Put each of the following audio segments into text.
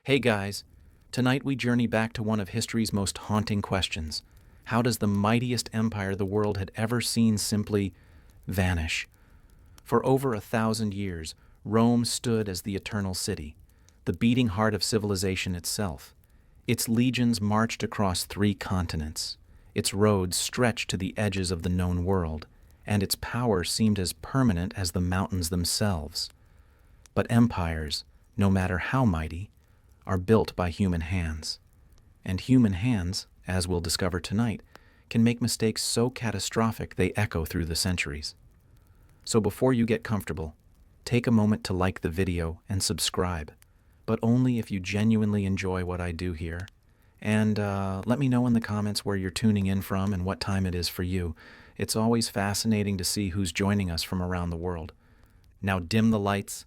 Hey guys, tonight we journey back to one of history's most haunting questions. How does the mightiest empire the world had ever seen simply vanish? For over 1,000 years, Rome stood as the eternal city, the beating heart of civilization itself. Its legions marched across 3 continents. Its roads stretched to the edges of the known world, and its power seemed as permanent as the mountains themselves. But empires, no matter how mighty, are built by human hands. And human hands, as we'll discover tonight, can make mistakes so catastrophic they echo through the centuries. So before you get comfortable, take a moment to like the video and subscribe, but only if you genuinely enjoy what I do here. And let me know in the comments where you're tuning in from and what time it is for you. It's always fascinating to see who's joining us from around the world. Now dim the lights,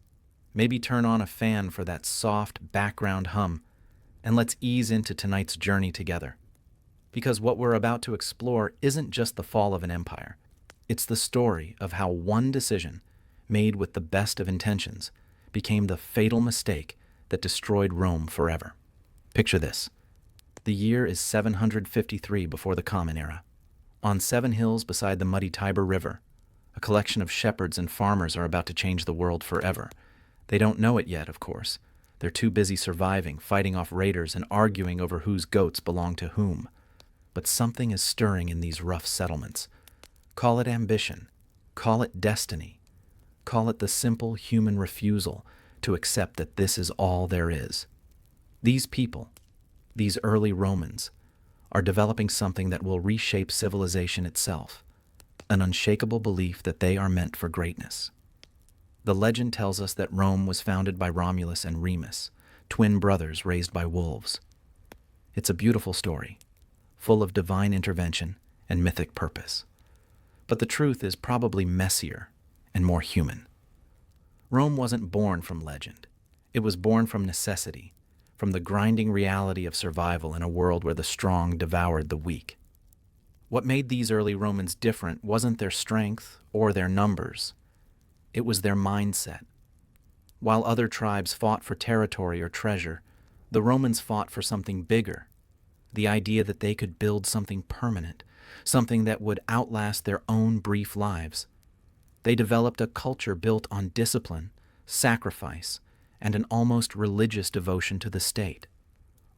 maybe turn on a fan for that soft background hum, and let's ease into tonight's journey together. Because what we're about to explore isn't just the fall of an empire. It's the story of how one decision, made with the best of intentions, became the fatal mistake that destroyed Rome forever. Picture this. The year is 753 before the Common Era. On 7 hills beside the muddy Tiber River, a collection of shepherds and farmers are about to change the world forever. They don't know it yet, of course. They're too busy surviving, fighting off raiders, and arguing over whose goats belong to whom. But something is stirring in these rough settlements. Call it ambition, call it destiny, call it the simple human refusal to accept that this is all there is. These people, these early Romans, are developing something that will reshape civilization itself, an unshakable belief that they are meant for greatness. The legend tells us that Rome was founded by Romulus and Remus, twin brothers raised by wolves. It's a beautiful story, full of divine intervention and mythic purpose. But the truth is probably messier and more human. Rome wasn't born from legend. It was born from necessity, from the grinding reality of survival in a world where the strong devoured the weak. What made these early Romans different wasn't their strength or their numbers. It was their mindset. While other tribes fought for territory or treasure, the Romans fought for something bigger, the idea that they could build something permanent, something that would outlast their own brief lives. They developed a culture built on discipline, sacrifice, and an almost religious devotion to the state.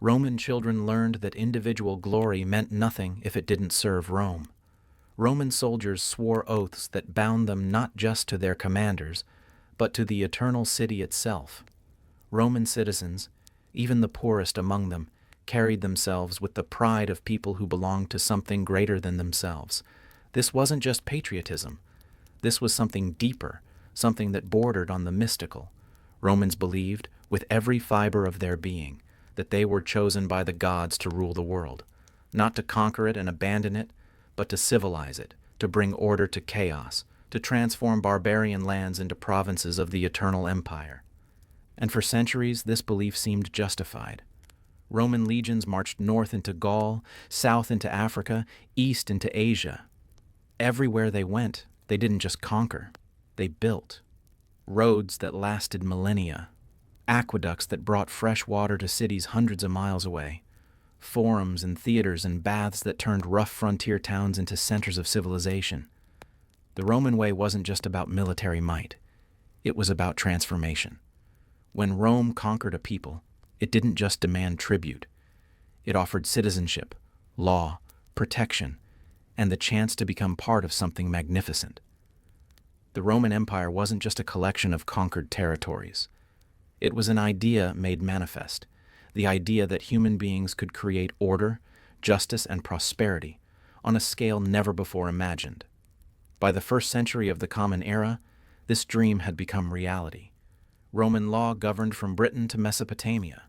Roman children learned that individual glory meant nothing if it didn't serve Rome. Roman soldiers swore oaths that bound them not just to their commanders, but to the eternal city itself. Roman citizens, even the poorest among them, carried themselves with the pride of people who belonged to something greater than themselves. This wasn't just patriotism. This was something deeper, something that bordered on the mystical. Romans believed, with every fiber of their being, that they were chosen by the gods to rule the world, not to conquer it and abandon it, but to civilize it, to bring order to chaos, to transform barbarian lands into provinces of the eternal empire. And for centuries, this belief seemed justified. Roman legions marched north into Gaul, south into Africa, east into Asia. Everywhere they went, they didn't just conquer, they built. Roads that lasted millennia, aqueducts that brought fresh water to cities hundreds of miles away, forums and theaters and baths that turned rough frontier towns into centers of civilization. The Roman way wasn't just about military might. It was about transformation. When Rome conquered a people, it didn't just demand tribute. It offered citizenship, law, protection, and the chance to become part of something magnificent. The Roman Empire wasn't just a collection of conquered territories. It was an idea made manifest, the idea that human beings could create order, justice, and prosperity on a scale never before imagined. By the 1st century of the Common Era, this dream had become reality. Roman law governed from Britain to Mesopotamia.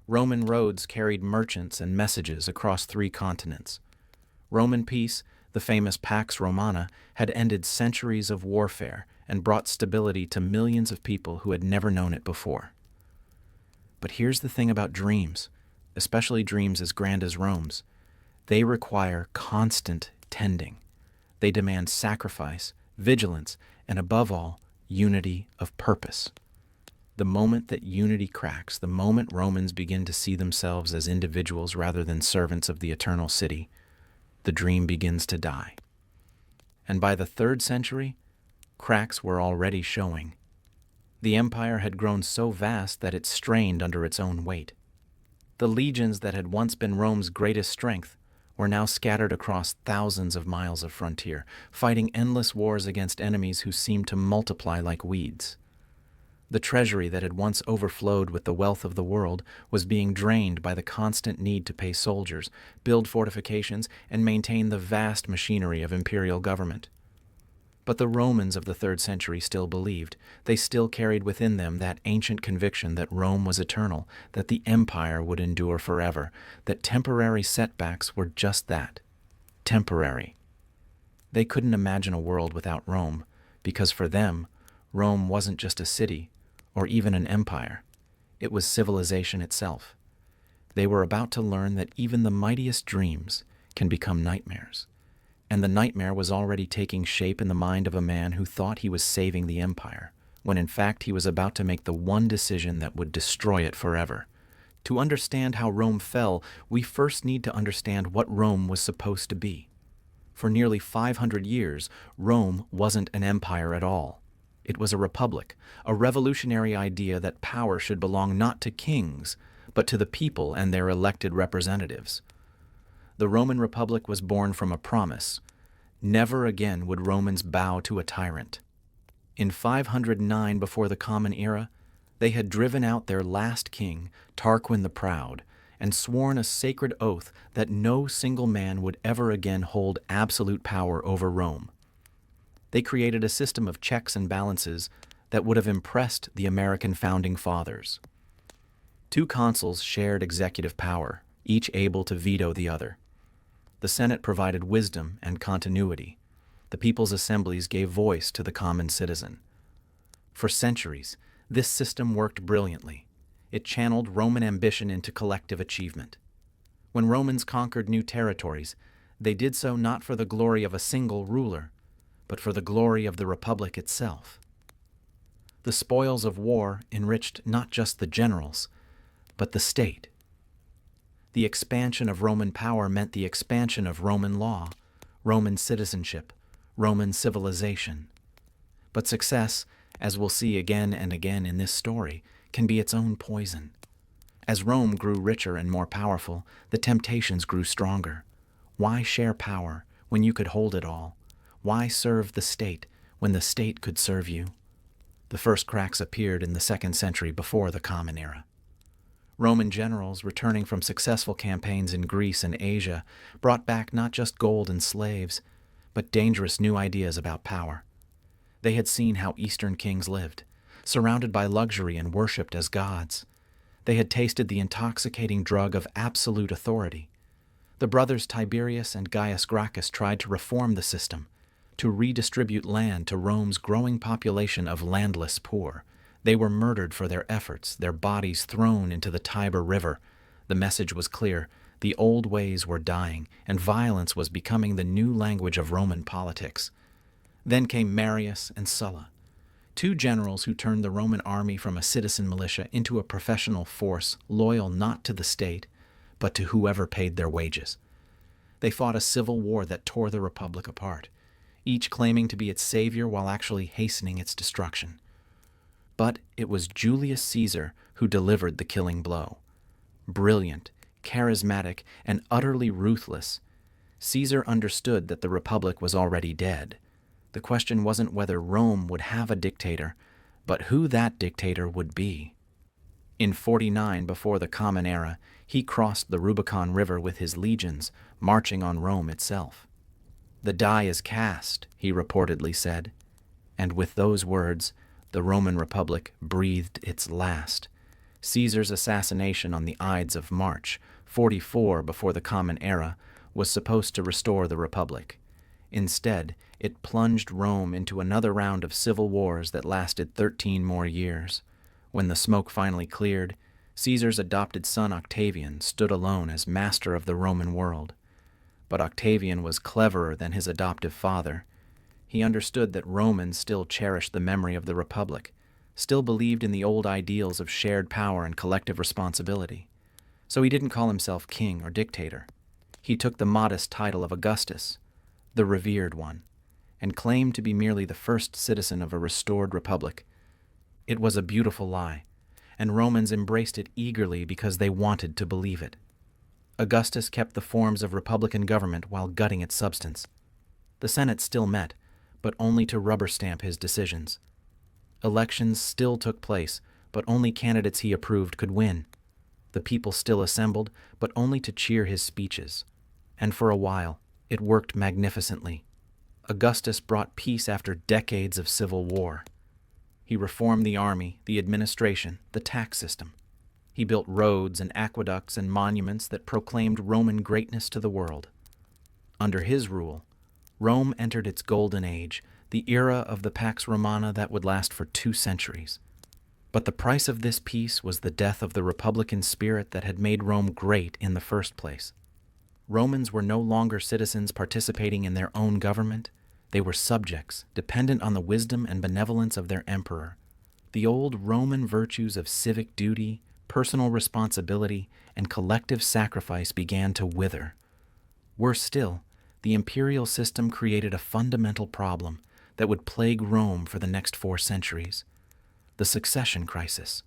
Roman roads carried merchants and messages across 3 continents. Roman peace, the famous Pax Romana, had ended centuries of warfare and brought stability to millions of people who had never known it before. But here's the thing about dreams, especially dreams as grand as Rome's. They require constant tending. They demand sacrifice, vigilance, and above all, unity of purpose. The moment that unity cracks, the moment Romans begin to see themselves as individuals rather than servants of the eternal city, the dream begins to die. And by the 3rd century, cracks were already showing. The empire had grown so vast that it strained under its own weight. The legions that had once been Rome's greatest strength were now scattered across thousands of miles of frontier, fighting endless wars against enemies who seemed to multiply like weeds. The treasury that had once overflowed with the wealth of the world was being drained by the constant need to pay soldiers, build fortifications, and maintain the vast machinery of imperial government. But the Romans of the 3rd century still believed. They still carried within them that ancient conviction that Rome was eternal, that the empire would endure forever, that temporary setbacks were just that, temporary. They couldn't imagine a world without Rome, because for them, Rome wasn't just a city or even an empire. It was civilization itself. They were about to learn that even the mightiest dreams can become nightmares. And the nightmare was already taking shape in the mind of a man who thought he was saving the empire, when in fact he was about to make the one decision that would destroy it forever. To understand how Rome fell, we first need to understand what Rome was supposed to be. For nearly 500 years, Rome wasn't an empire at all. It was a republic, a revolutionary idea that power should belong not to kings, but to the people and their elected representatives. The Roman Republic was born from a promise. Never again would Romans bow to a tyrant. In 509 before the Common Era, they had driven out their last king, Tarquin the Proud, and sworn a sacred oath that no single man would ever again hold absolute power over Rome. They created a system of checks and balances that would have impressed the American founding fathers. 2 consuls shared executive power, each able to veto the other. The Senate provided wisdom and continuity. The people's assemblies gave voice to the common citizen. For centuries, this system worked brilliantly. It channeled Roman ambition into collective achievement. When Romans conquered new territories, they did so not for the glory of a single ruler, but for the glory of the republic itself. The spoils of war enriched not just the generals, but the state. The expansion of Roman power meant the expansion of Roman law, Roman citizenship, Roman civilization. But success, as we'll see again and again in this story, can be its own poison. As Rome grew richer and more powerful, the temptations grew stronger. Why share power when you could hold it all? Why serve the state when the state could serve you? The first cracks appeared in the 2nd century before the Common Era. Roman generals, returning from successful campaigns in Greece and Asia, brought back not just gold and slaves, but dangerous new ideas about power. They had seen how Eastern kings lived, surrounded by luxury and worshipped as gods. They had tasted the intoxicating drug of absolute authority. The brothers Tiberius and Gaius Gracchus tried to reform the system, to redistribute land to Rome's growing population of landless poor. They were murdered for their efforts, their bodies thrown into the Tiber River. The message was clear. The old ways were dying, and violence was becoming the new language of Roman politics. Then came Marius and Sulla, 2 generals who turned the Roman army from a citizen militia into a professional force loyal not to the state, but to whoever paid their wages. They fought a civil war that tore the Republic apart, each claiming to be its savior while actually hastening its destruction. But it was Julius Caesar who delivered the killing blow. Brilliant, charismatic, and utterly ruthless, Caesar understood that the Republic was already dead. The question wasn't whether Rome would have a dictator, but who that dictator would be. In 49 before the Common Era, he crossed the Rubicon River with his legions, marching on Rome itself. "The die is cast," he reportedly said, and with those words, the Roman Republic breathed its last. Caesar's assassination on the Ides of March, 44 before the Common Era, was supposed to restore the Republic. Instead, it plunged Rome into another round of civil wars that lasted 13 more years. When the smoke finally cleared, Caesar's adopted son Octavian stood alone as master of the Roman world. But Octavian was cleverer than his adoptive father. He understood that Romans still cherished the memory of the Republic, still believed in the old ideals of shared power and collective responsibility. So he didn't call himself king or dictator. He took the modest title of Augustus, the revered one, and claimed to be merely the first citizen of a restored republic. It was a beautiful lie, and Romans embraced it eagerly because they wanted to believe it. Augustus kept the forms of republican government while gutting its substance. The Senate still met, but only to rubber stamp his decisions. Elections still took place, but only candidates he approved could win. The people still assembled, but only to cheer his speeches. And for a while, it worked magnificently. Augustus brought peace after decades of civil war. He reformed the army, the administration, the tax system. He built roads and aqueducts and monuments that proclaimed Roman greatness to the world. Under his rule, Rome entered its golden age, the era of the Pax Romana that would last for 2 centuries. But the price of this peace was the death of the republican spirit that had made Rome great in the first place. Romans were no longer citizens participating in their own government. They were subjects, dependent on the wisdom and benevolence of their emperor. The old Roman virtues of civic duty, personal responsibility, and collective sacrifice began to wither. Worse still, the imperial system created a fundamental problem that would plague Rome for the next 4 centuries: the succession crisis.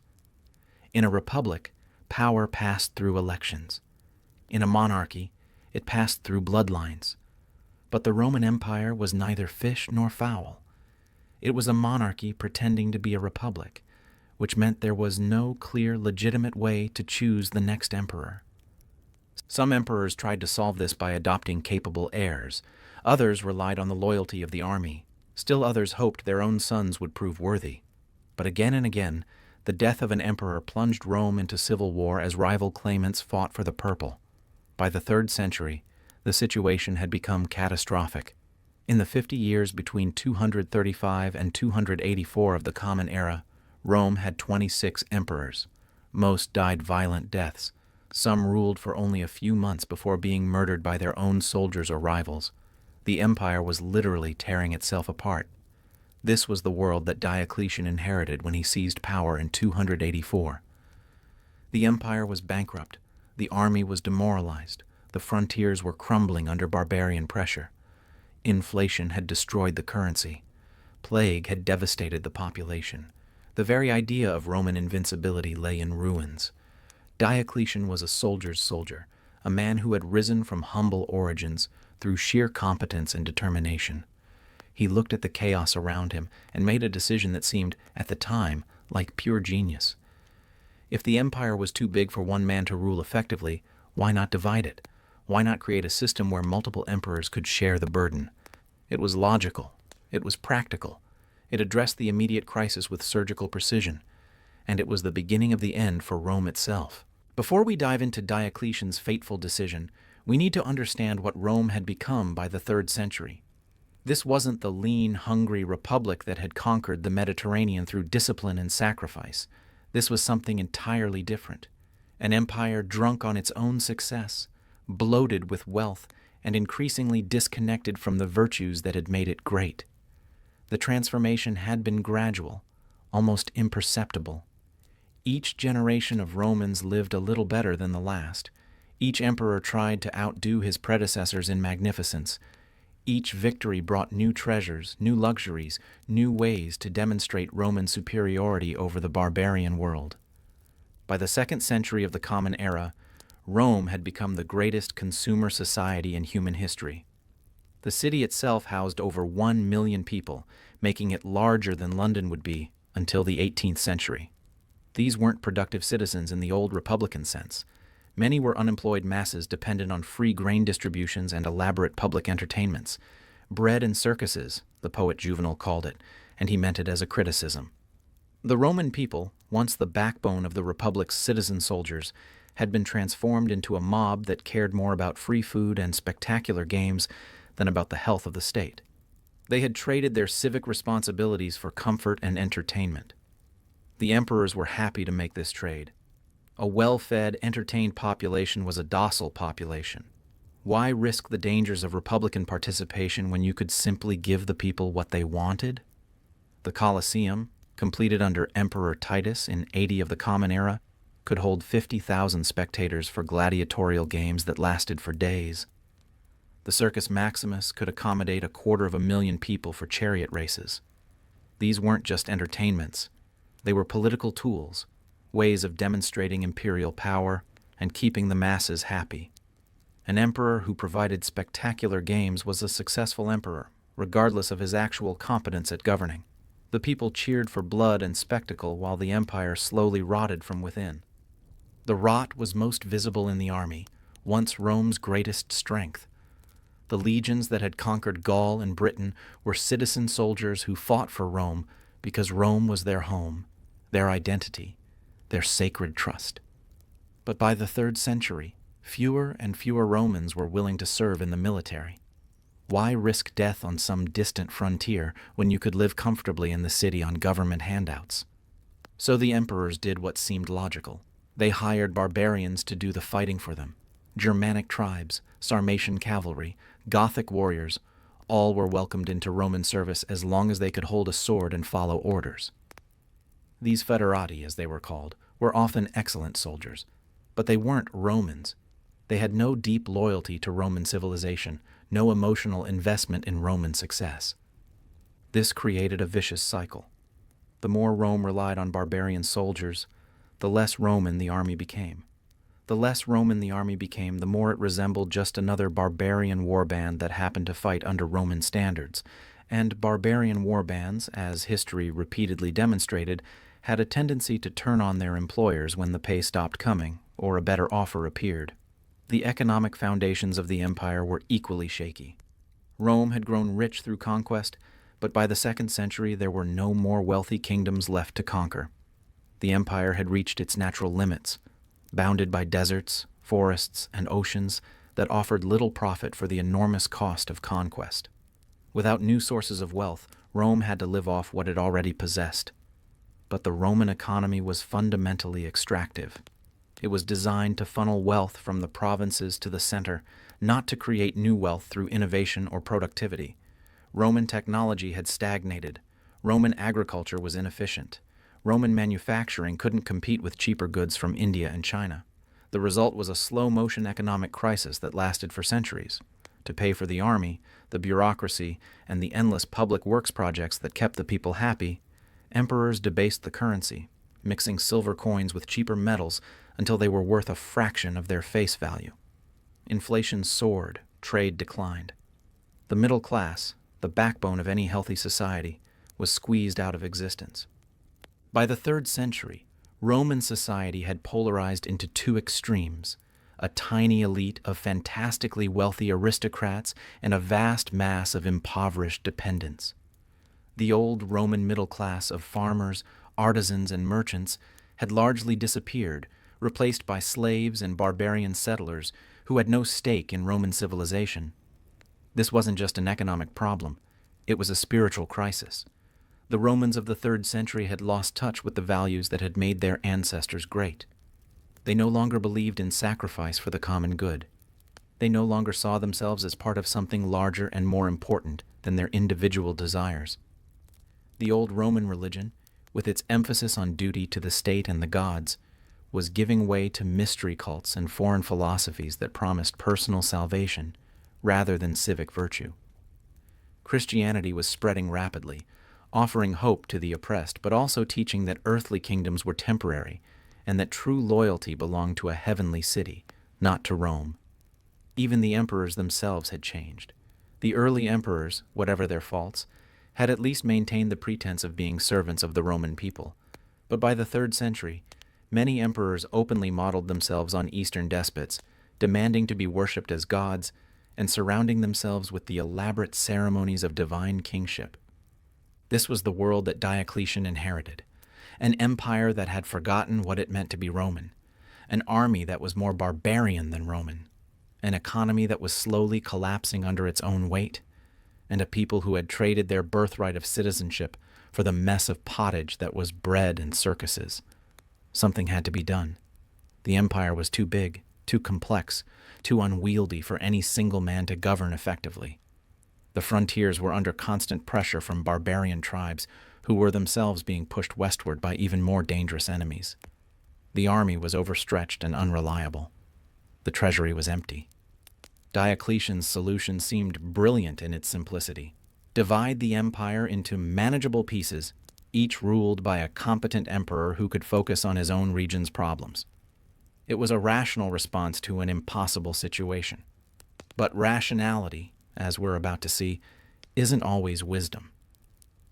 In a republic, power passed through elections. In a monarchy, it passed through bloodlines. But the Roman Empire was neither fish nor fowl. It was a monarchy pretending to be a republic, which meant there was no clear, legitimate way to choose the next emperor. Some emperors tried to solve this by adopting capable heirs. Others relied on the loyalty of the army. Still others hoped their own sons would prove worthy. But again and again, the death of an emperor plunged Rome into civil war as rival claimants fought for the purple. By the 3rd century, the situation had become catastrophic. In the 50 years between 235 and 284 of the Common Era, Rome had 26 emperors. Most died violent deaths. Some ruled for only a few months before being murdered by their own soldiers or rivals. The empire was literally tearing itself apart. This was the world that Diocletian inherited when he seized power in 284. The empire was bankrupt. The army was demoralized. The frontiers were crumbling under barbarian pressure. Inflation had destroyed the currency. Plague had devastated the population. The very idea of Roman invincibility lay in ruins. Diocletian was a soldier's soldier, a man who had risen from humble origins through sheer competence and determination. He looked at the chaos around him and made a decision that seemed, at the time, like pure genius. If the empire was too big for one man to rule effectively, why not divide it? Why not create a system where multiple emperors could share the burden? It was logical. It was practical. It addressed the immediate crisis with surgical precision. And it was the beginning of the end for Rome itself. Before we dive into Diocletian's fateful decision, we need to understand what Rome had become by the 3rd century. This wasn't the lean, hungry republic that had conquered the Mediterranean through discipline and sacrifice. This was something entirely different. An empire drunk on its own success, bloated with wealth, and increasingly disconnected from the virtues that had made it great. The transformation had been gradual, almost imperceptible. Each generation of Romans lived a little better than the last. Each emperor tried to outdo his predecessors in magnificence. Each victory brought new treasures, new luxuries, new ways to demonstrate Roman superiority over the barbarian world. By the 2nd century of the Common Era, Rome had become the greatest consumer society in human history. The city itself housed over 1 million people, making it larger than London would be until the 18th century. These weren't productive citizens in the old republican sense. Many were unemployed masses dependent on free grain distributions and elaborate public entertainments. Bread and circuses, the poet Juvenal called it, and he meant it as a criticism. The Roman people, once the backbone of the republic's citizen soldiers, had been transformed into a mob that cared more about free food and spectacular games than about the health of the state. They had traded their civic responsibilities for comfort and entertainment. The emperors were happy to make this trade. A well-fed, entertained population was a docile population. Why risk the dangers of republican participation when you could simply give the people what they wanted? The Colosseum, completed under Emperor Titus in 80 of the Common Era, could hold 50,000 spectators for gladiatorial games that lasted for days. The Circus Maximus could accommodate 250,000 people for chariot races. These weren't just entertainments. They were political tools, ways of demonstrating imperial power and keeping the masses happy. An emperor who provided spectacular games was a successful emperor, regardless of his actual competence at governing. The people cheered for blood and spectacle while the empire slowly rotted from within. The rot was most visible in the army, once Rome's greatest strength. The legions that had conquered Gaul and Britain were citizen soldiers who fought for Rome because Rome was their home, their identity, their sacred trust. But by the 3rd century, fewer and fewer Romans were willing to serve in the military. Why risk death on some distant frontier when you could live comfortably in the city on government handouts? So the emperors did what seemed logical. They hired barbarians to do the fighting for them. Germanic tribes, Sarmatian cavalry, Gothic warriors, all were welcomed into Roman service as long as they could hold a sword and follow orders. These foederati, as they were called, were often excellent soldiers, but they weren't Romans. They had no deep loyalty to Roman civilization, no emotional investment in Roman success. This created a vicious cycle. The more Rome relied on barbarian soldiers, the less Roman the army became. The less Roman the army became, the more it resembled just another barbarian warband that happened to fight under Roman standards. And barbarian warbands, as history repeatedly demonstrated, had a tendency to turn on their employers when the pay stopped coming or a better offer appeared. The economic foundations of the empire were equally shaky. Rome had grown rich through conquest, but by the 2nd century there were no more wealthy kingdoms left to conquer. The empire had reached its natural limits, bounded by deserts, forests, and oceans that offered little profit for the enormous cost of conquest. Without new sources of wealth, Rome had to live off what it already possessed. But the Roman economy was fundamentally extractive. It was designed to funnel wealth from the provinces to the center, not to create new wealth through innovation or productivity. Roman technology had stagnated. Roman agriculture was inefficient. Roman manufacturing couldn't compete with cheaper goods from India and China. The result was a slow-motion economic crisis that lasted for centuries. To pay for the army, the bureaucracy, and the endless public works projects that kept the people happy, emperors debased the currency, mixing silver coins with cheaper metals until they were worth a fraction of their face value. Inflation soared, trade declined. The middle class, the backbone of any healthy society, was squeezed out of existence. By the 3rd century, Roman society had polarized into two extremes: a tiny elite of fantastically wealthy aristocrats and a vast mass of impoverished dependents. The old Roman middle class of farmers, artisans, and merchants had largely disappeared, replaced by slaves and barbarian settlers who had no stake in Roman civilization. This wasn't just an economic problem, it was a spiritual crisis. The Romans of the 3rd century had lost touch with the values that had made their ancestors great. They no longer believed in sacrifice for the common good. They no longer saw themselves as part of something larger and more important than their individual desires. The old Roman religion, with its emphasis on duty to the state and the gods, was giving way to mystery cults and foreign philosophies that promised personal salvation rather than civic virtue. Christianity was spreading rapidly, offering hope to the oppressed, but also teaching that earthly kingdoms were temporary and that true loyalty belonged to a heavenly city, not to Rome. Even the emperors themselves had changed. The early emperors, whatever their faults, had at least maintained the pretense of being servants of the Roman people. But by the 3rd century, many emperors openly modeled themselves on Eastern despots, demanding to be worshipped as gods and surrounding themselves with the elaborate ceremonies of divine kingship. This was the world that Diocletian inherited, an empire that had forgotten what it meant to be Roman, an army that was more barbarian than Roman, an economy that was slowly collapsing under its own weight, and a people who had traded their birthright of citizenship for the mess of pottage that was bread and circuses. Something had to be done. The empire was too big, too complex, too unwieldy for any single man to govern effectively. The frontiers were under constant pressure from barbarian tribes who were themselves being pushed westward by even more dangerous enemies. The army was overstretched and unreliable. The treasury was empty. Diocletian's solution seemed brilliant in its simplicity. Divide the empire into manageable pieces, each ruled by a competent emperor who could focus on his own region's problems. It was a rational response to an impossible situation. But rationality, as we're about to see, isn't always wisdom.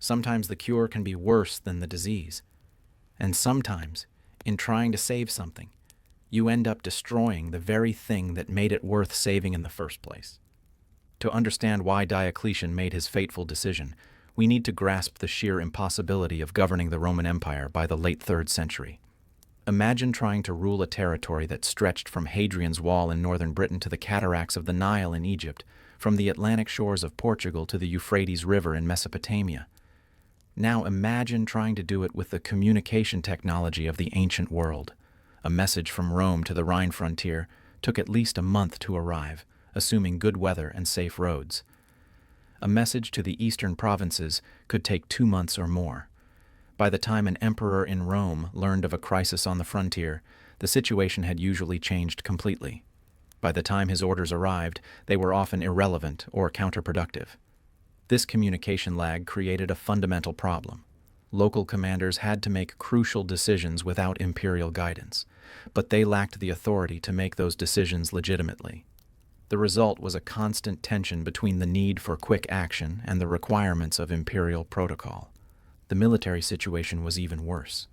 Sometimes the cure can be worse than the disease. And sometimes, in trying to save something, you end up destroying the very thing that made it worth saving in the first place. To understand why Diocletian made his fateful decision, we need to grasp the sheer impossibility of governing the Roman Empire by the late 3rd century. Imagine trying to rule a territory that stretched from Hadrian's Wall in northern Britain to the cataracts of the Nile in Egypt, from the Atlantic shores of Portugal to the Euphrates River in Mesopotamia. Now imagine trying to do it with the communication technology of the ancient world. A message from Rome to the Rhine frontier took at least a month to arrive, assuming good weather and safe roads. A message to the eastern provinces could take 2 months or more. By the time an emperor in Rome learned of a crisis on the frontier, the situation had usually changed completely. By the time his orders arrived, they were often irrelevant or counterproductive. This communication lag created a fundamental problem. Local commanders had to make crucial decisions without imperial guidance, but they lacked the authority to make those decisions legitimately. The result was a constant tension between the need for quick action and the requirements of imperial protocol. The military situation was even worse.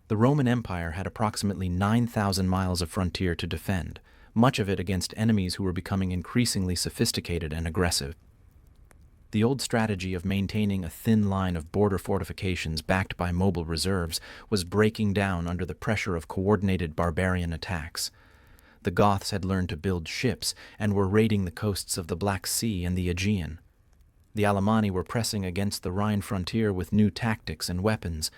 The Roman Empire had approximately 9,000 miles of frontier to defend, much of it against enemies who were becoming increasingly sophisticated and aggressive. The old strategy of maintaining a thin line of border fortifications backed by mobile reserves was breaking down under the pressure of coordinated barbarian attacks. The Goths had learned to build ships and were raiding the coasts of the Black Sea and the Aegean. The Alemanni were pressing against the Rhine frontier with new tactics and weapons.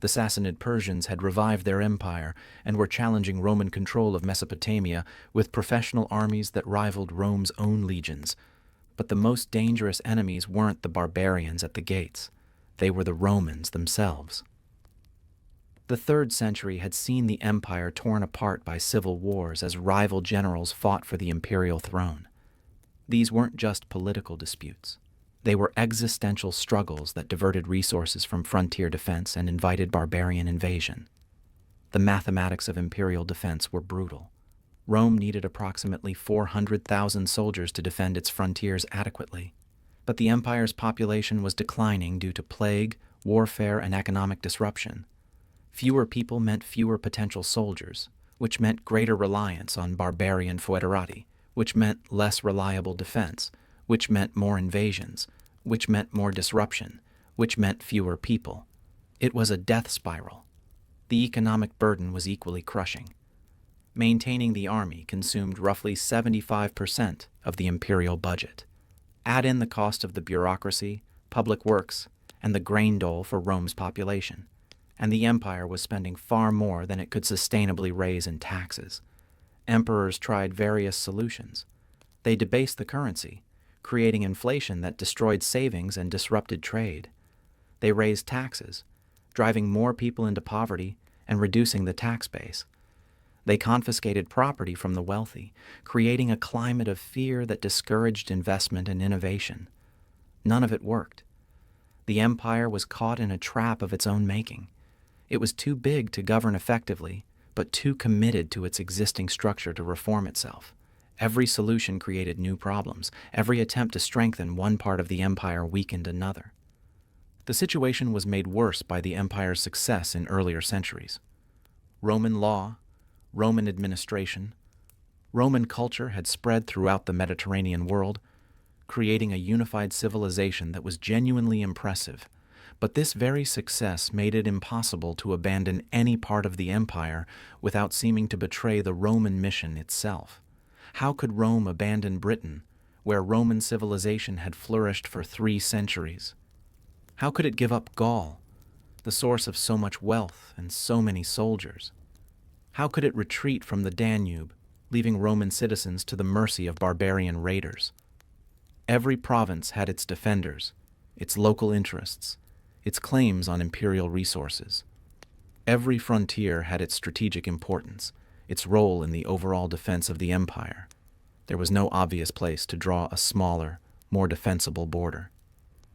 The Sassanid Persians had revived their empire and were challenging Roman control of Mesopotamia with professional armies that rivaled Rome's own legions. But the most dangerous enemies weren't the barbarians at the gates. They were the Romans themselves. The 3rd century had seen the empire torn apart by civil wars as rival generals fought for the imperial throne. These weren't just political disputes. They were existential struggles that diverted resources from frontier defense and invited barbarian invasion. The mathematics of imperial defense were brutal. Rome needed approximately 400,000 soldiers to defend its frontiers adequately. But the empire's population was declining due to plague, warfare, and economic disruption. Fewer people meant fewer potential soldiers, which meant greater reliance on barbarian foederati, which meant less reliable defense, which meant more invasions, which meant more disruption, which meant fewer people. It was a death spiral. The economic burden was equally crushing. Maintaining the army consumed roughly 75% of the imperial budget. Add in the cost of the bureaucracy, public works, and the grain dole for Rome's population, and the empire was spending far more than it could sustainably raise in taxes. Emperors tried various solutions. They debased the currency, creating inflation that destroyed savings and disrupted trade. They raised taxes, driving more people into poverty and reducing the tax base. They confiscated property from the wealthy, creating a climate of fear that discouraged investment and innovation. None of it worked. The empire was caught in a trap of its own making. It was too big to govern effectively, but too committed to its existing structure to reform itself. Every solution created new problems. Every attempt to strengthen one part of the empire weakened another. The situation was made worse by the empire's success in earlier centuries. Roman law, Roman administration, Roman culture had spread throughout the Mediterranean world, creating a unified civilization that was genuinely impressive. But this very success made it impossible to abandon any part of the empire without seeming to betray the Roman mission itself. How could Rome abandon Britain, where Roman civilization had flourished for 3 centuries? How could it give up Gaul, the source of so much wealth and so many soldiers? How could it retreat from the Danube, leaving Roman citizens to the mercy of barbarian raiders? Every province had its defenders, its local interests, its claims on imperial resources. Every frontier had its strategic importance, its role in the overall defense of the empire. There was no obvious place to draw a smaller, more defensible border.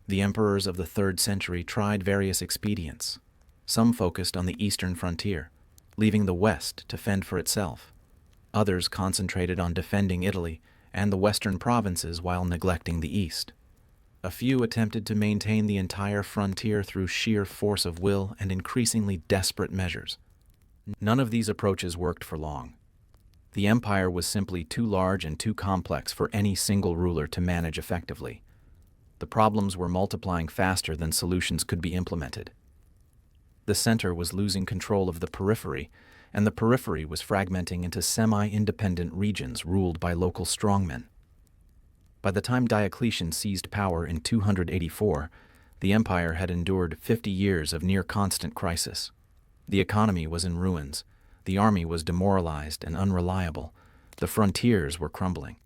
The emperors of the 3rd century tried various expedients. Some focused on the eastern frontier, leaving the west to fend for itself. Others concentrated on defending Italy and the western provinces while neglecting the east. A few attempted to maintain the entire frontier through sheer force of will and increasingly desperate measures. None of these approaches worked for long. The empire was simply too large and too complex for any single ruler to manage effectively. The problems were multiplying faster than solutions could be implemented. The center was losing control of the periphery, and the periphery was fragmenting into semi-independent regions ruled by local strongmen. By the time Diocletian seized power in 284, the empire had endured 50 years of near-constant crisis. The economy was in ruins, the army was demoralized and unreliable, the frontiers were crumbling.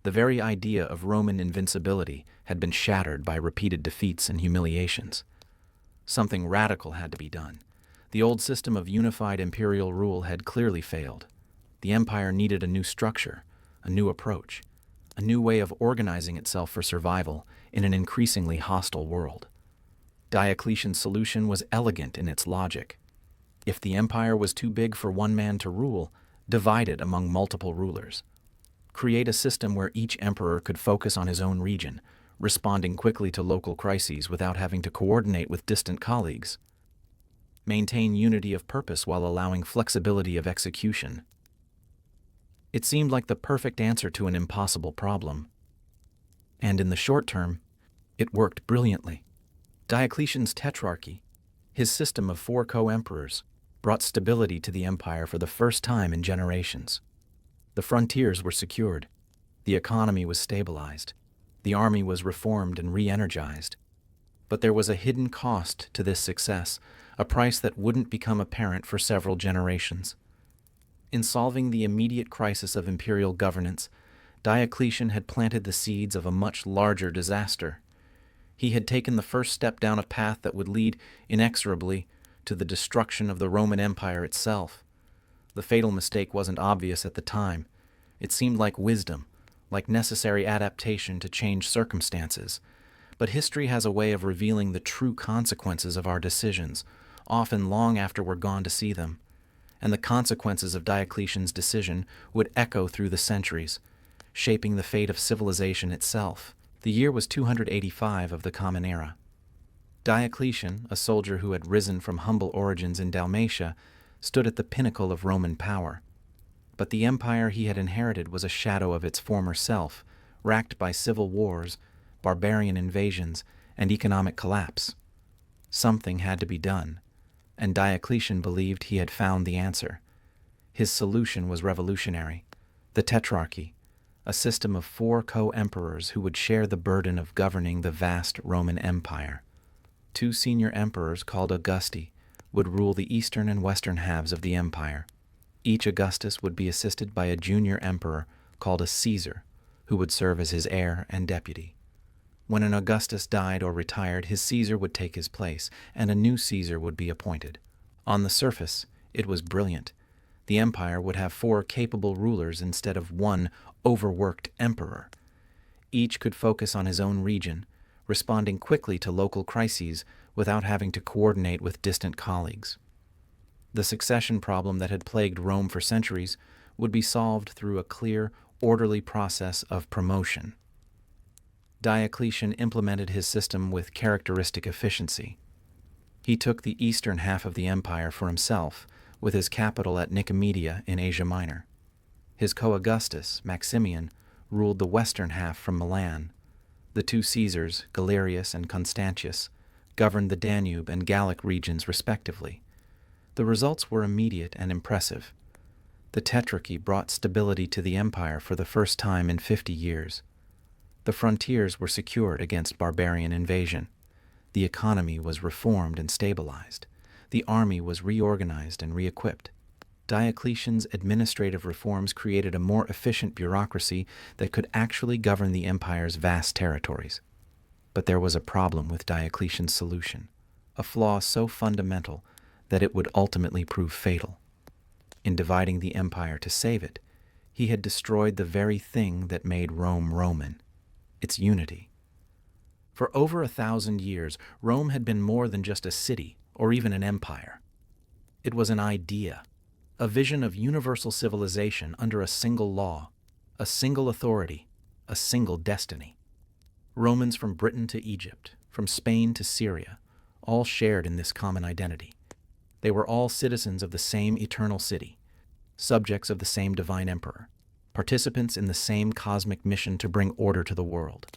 The very idea of Roman invincibility had been shattered by repeated defeats and humiliations. Something radical had to be done. The old system of unified imperial rule had clearly failed. The empire needed a new structure, a new approach, a new way of organizing itself for survival in an increasingly hostile world. Diocletian's solution was elegant in its logic. If the empire was too big for one man to rule, divide it among multiple rulers. Create a system where each emperor could focus on his own region, responding quickly to local crises without having to coordinate with distant colleagues. Maintain unity of purpose while allowing flexibility of execution. It seemed like the perfect answer to an impossible problem. And in the short term, it worked brilliantly. Diocletian's tetrarchy, his system of 4 co-emperors, brought stability to the empire for the first time in generations. The frontiers were secured, the economy was stabilized, the army was reformed and re-energized. But there was a hidden cost to this success, a price that wouldn't become apparent for several generations. In solving the immediate crisis of imperial governance, Diocletian had planted the seeds of a much larger disaster. He had taken the first step down a path that would lead inexorably to the destruction of the Roman Empire itself. The fatal mistake wasn't obvious at the time. It seemed like wisdom, like necessary adaptation to change circumstances. But history has a way of revealing the true consequences of our decisions, often long after we're gone to see them. And the consequences of Diocletian's decision would echo through the centuries, shaping the fate of civilization itself. The year was 285 of the Common Era. Diocletian, a soldier who had risen from humble origins in Dalmatia, stood at the pinnacle of Roman power. But the empire he had inherited was a shadow of its former self, racked by civil wars, barbarian invasions, and economic collapse. Something had to be done, and Diocletian believed he had found the answer. His solution was revolutionary: the Tetrarchy, a system of 4 co-emperors who would share the burden of governing the vast Roman Empire. 2 senior emperors called Augusti would rule the eastern and western halves of the empire. Each Augustus would be assisted by a junior emperor called a Caesar, who would serve as his heir and deputy. When an Augustus died or retired, his Caesar would take his place, and a new Caesar would be appointed. On the surface, it was brilliant. The empire would have 4 capable rulers instead of 1 overworked emperor. Each could focus on his own region, responding quickly to local crises without having to coordinate with distant colleagues. The succession problem that had plagued Rome for centuries would be solved through a clear, orderly process of promotion. Diocletian implemented his system with characteristic efficiency. He took the eastern half of the empire for himself, with his capital at Nicomedia in Asia Minor. His co-Augustus, Maximian, ruled the western half from Milan. The 2 Caesars, Galerius and Constantius, governed the Danube and Gallic regions respectively. The results were immediate and impressive. The Tetrarchy brought stability to the empire for the first time in 50 years. The frontiers were secured against barbarian invasion. The economy was reformed and stabilized. The army was reorganized and re-equipped. Diocletian's administrative reforms created a more efficient bureaucracy that could actually govern the empire's vast territories. But there was a problem with Diocletian's solution. a flaw so fundamental that it would ultimately prove fatal. In dividing the empire to save it, he had destroyed the very thing that made Rome Roman, its unity. For over 1,000 years, Rome had been more than just a city or even an empire. It was an idea, a vision of universal civilization under a single law, a single authority, a single destiny. Romans from Britain to Egypt, from Spain to Syria, all shared in this common identity. They were all citizens of the same eternal city, subjects of the same divine emperor, participants in the same cosmic mission to bring order to the world.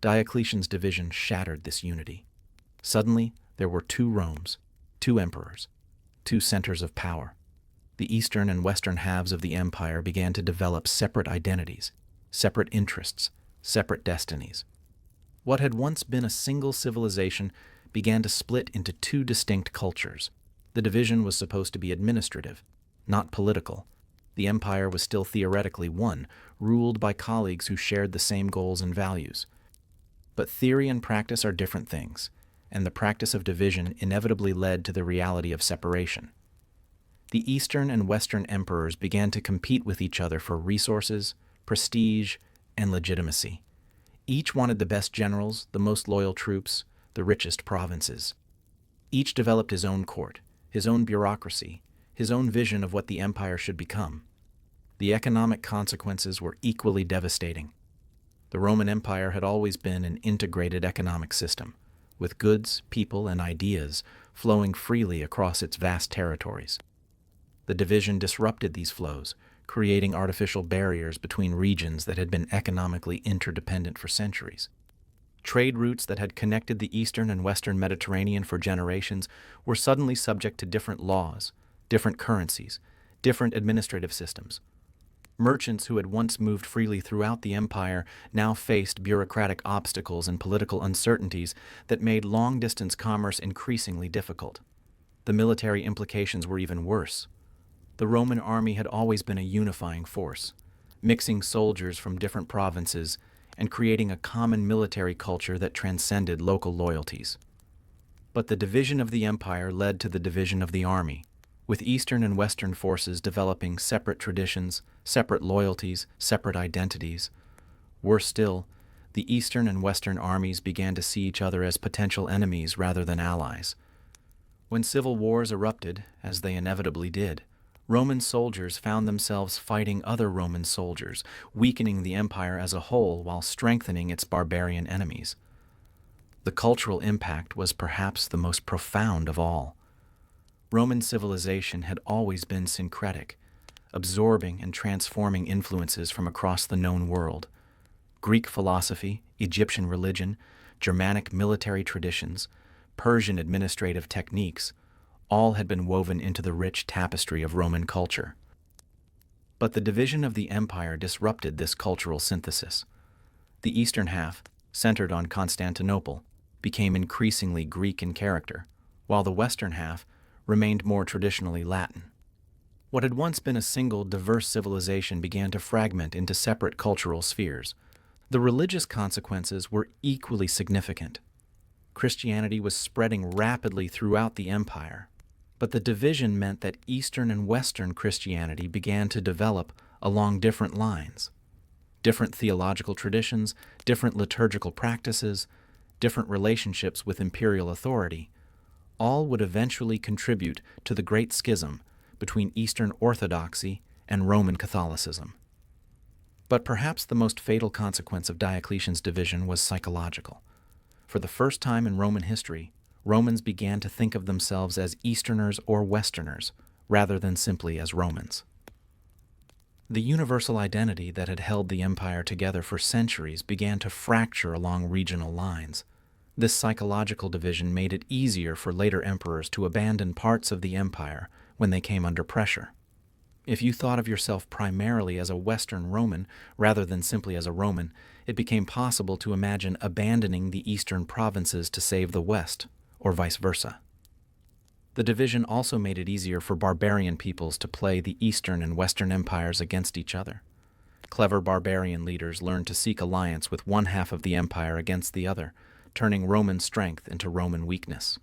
Diocletian's division shattered this unity. Suddenly, there were two Romes, two emperors, two centers of power. The eastern and western halves of the empire began to develop separate identities, separate interests, separate destinies. What had once been a single civilization began to split into two distinct cultures. The division was supposed to be administrative, not political. The empire was still theoretically one, ruled by colleagues who shared the same goals and values. But theory and practice are different things, and the practice of division inevitably led to the reality of separation. The Eastern and Western emperors began to compete with each other for resources, prestige, and legitimacy. Each wanted the best generals, the most loyal troops, the richest provinces. Each developed his own court, his own bureaucracy, his own vision of what the empire should become. The economic consequences were equally devastating. The Roman Empire had always been an integrated economic system, with goods, people, and ideas flowing freely across its vast territories. The division disrupted these flows, creating artificial barriers between regions that had been economically interdependent for centuries. Trade routes that had connected the eastern and western Mediterranean for generations were suddenly subject to different laws, different currencies, different administrative systems. Merchants who had once moved freely throughout the empire now faced bureaucratic obstacles and political uncertainties that made long-distance commerce increasingly difficult. The military implications were even worse. The Roman army had always been a unifying force, mixing soldiers from different provinces and creating a common military culture that transcended local loyalties. But the division of the empire led to the division of the army, with Eastern and Western forces developing separate traditions, separate loyalties, separate identities. Worse still, the Eastern and Western armies began to see each other as potential enemies rather than allies. When civil wars erupted, as they inevitably did, Roman soldiers found themselves fighting other Roman soldiers, weakening the empire as a whole while strengthening its barbarian enemies. The cultural impact was perhaps the most profound of all. Roman civilization had always been syncretic, absorbing and transforming influences from across the known world. Greek philosophy, Egyptian religion, Germanic military traditions, Persian administrative techniques, all had been woven into the rich tapestry of Roman culture. But the division of the empire disrupted this cultural synthesis. The eastern half, centered on Constantinople, became increasingly Greek in character, while the western half remained more traditionally Latin. What had once been a single, diverse civilization began to fragment into separate cultural spheres. The religious consequences were equally significant. Christianity was spreading rapidly throughout the empire, but the division meant that Eastern and Western Christianity began to develop along different lines. Different theological traditions, different liturgical practices, different relationships with imperial authority, all would eventually contribute to the Great Schism between Eastern Orthodoxy and Roman Catholicism. But perhaps the most fatal consequence of Diocletian's division was psychological. For the first time in Roman history, Romans began to think of themselves as Easterners or Westerners, rather than simply as Romans. The universal identity that had held the empire together for centuries began to fracture along regional lines. This psychological division made it easier for later emperors to abandon parts of the empire when they came under pressure. If you thought of yourself primarily as a Western Roman rather than simply as a Roman, it became possible to imagine abandoning the eastern provinces to save the West, or vice versa. The division also made it easier for barbarian peoples to play the Eastern and Western empires against each other. Clever barbarian leaders learned to seek alliance with one half of the empire against the other, turning Roman strength into Roman weakness.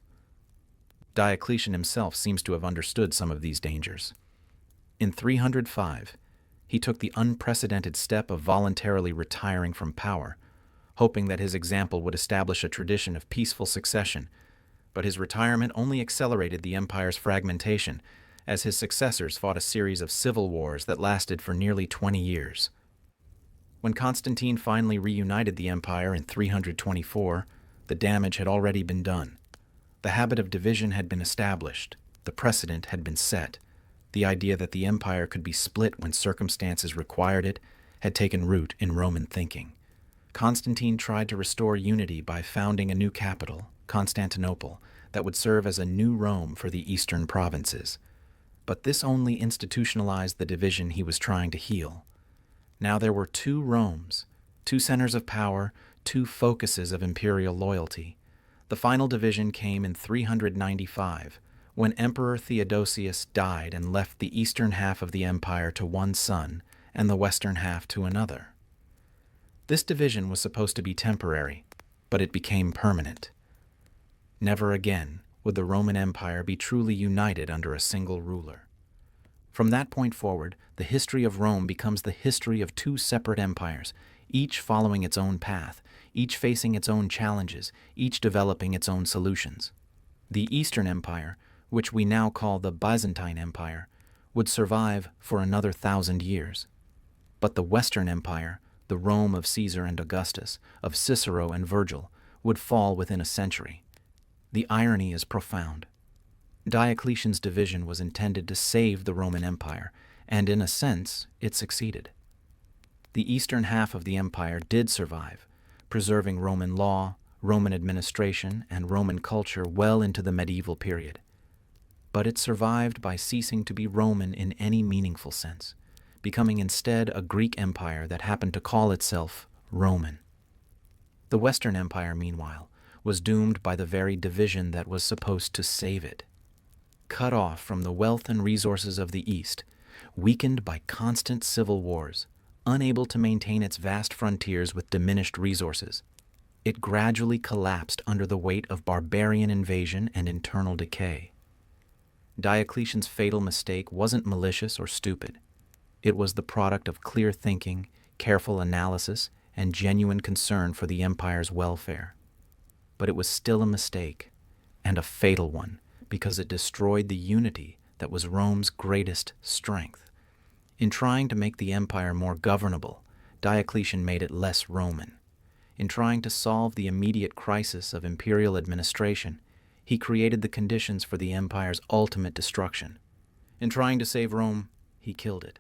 Diocletian himself seems to have understood some of these dangers. In 305, he took the unprecedented step of voluntarily retiring from power, hoping that his example would establish a tradition of peaceful succession, but his retirement only accelerated the empire's fragmentation, as his successors fought a series of civil wars that lasted for nearly 20 years. When Constantine finally reunited the empire in 324, the damage had already been done. The habit of division had been established, the precedent had been set. The idea that the empire could be split when circumstances required it had taken root in Roman thinking. Constantine tried to restore unity by founding a new capital, Constantinople, that would serve as a new Rome for the eastern provinces. But this only institutionalized the division he was trying to heal. Now there were two Romes, two centers of power, two focuses of imperial loyalty. The final division came in 395, when Emperor Theodosius died and left the eastern half of the empire to one son and the western half to another. This division was supposed to be temporary, but it became permanent. Never again would the Roman Empire be truly united under a single ruler. From that point forward, the history of Rome becomes the history of two separate empires, each following its own path, each facing its own challenges, each developing its own solutions. The Eastern Empire, which we now call the Byzantine Empire, would survive for another 1,000 years. But the Western Empire, the Rome of Caesar and Augustus, of Cicero and Virgil, would fall within a century. The irony is profound. Diocletian's division was intended to save the Roman Empire, and in a sense, it succeeded. The eastern half of the empire did survive, preserving Roman law, Roman administration, and Roman culture well into the medieval period. But it survived by ceasing to be Roman in any meaningful sense, becoming instead a Greek empire that happened to call itself Roman. The Western Empire, meanwhile, was doomed by the very division that was supposed to save it. Cut off from the wealth and resources of the East, weakened by constant civil wars, unable to maintain its vast frontiers with diminished resources, it gradually collapsed under the weight of barbarian invasion and internal decay. Diocletian's fatal mistake wasn't malicious or stupid. It was the product of clear thinking, careful analysis, and genuine concern for the empire's welfare. But it was still a mistake, and a fatal one, because it destroyed the unity that was Rome's greatest strength. In trying to make the empire more governable, Diocletian made it less Roman. In trying to solve the immediate crisis of imperial administration, he created the conditions for the empire's ultimate destruction. In trying to save Rome, he killed it.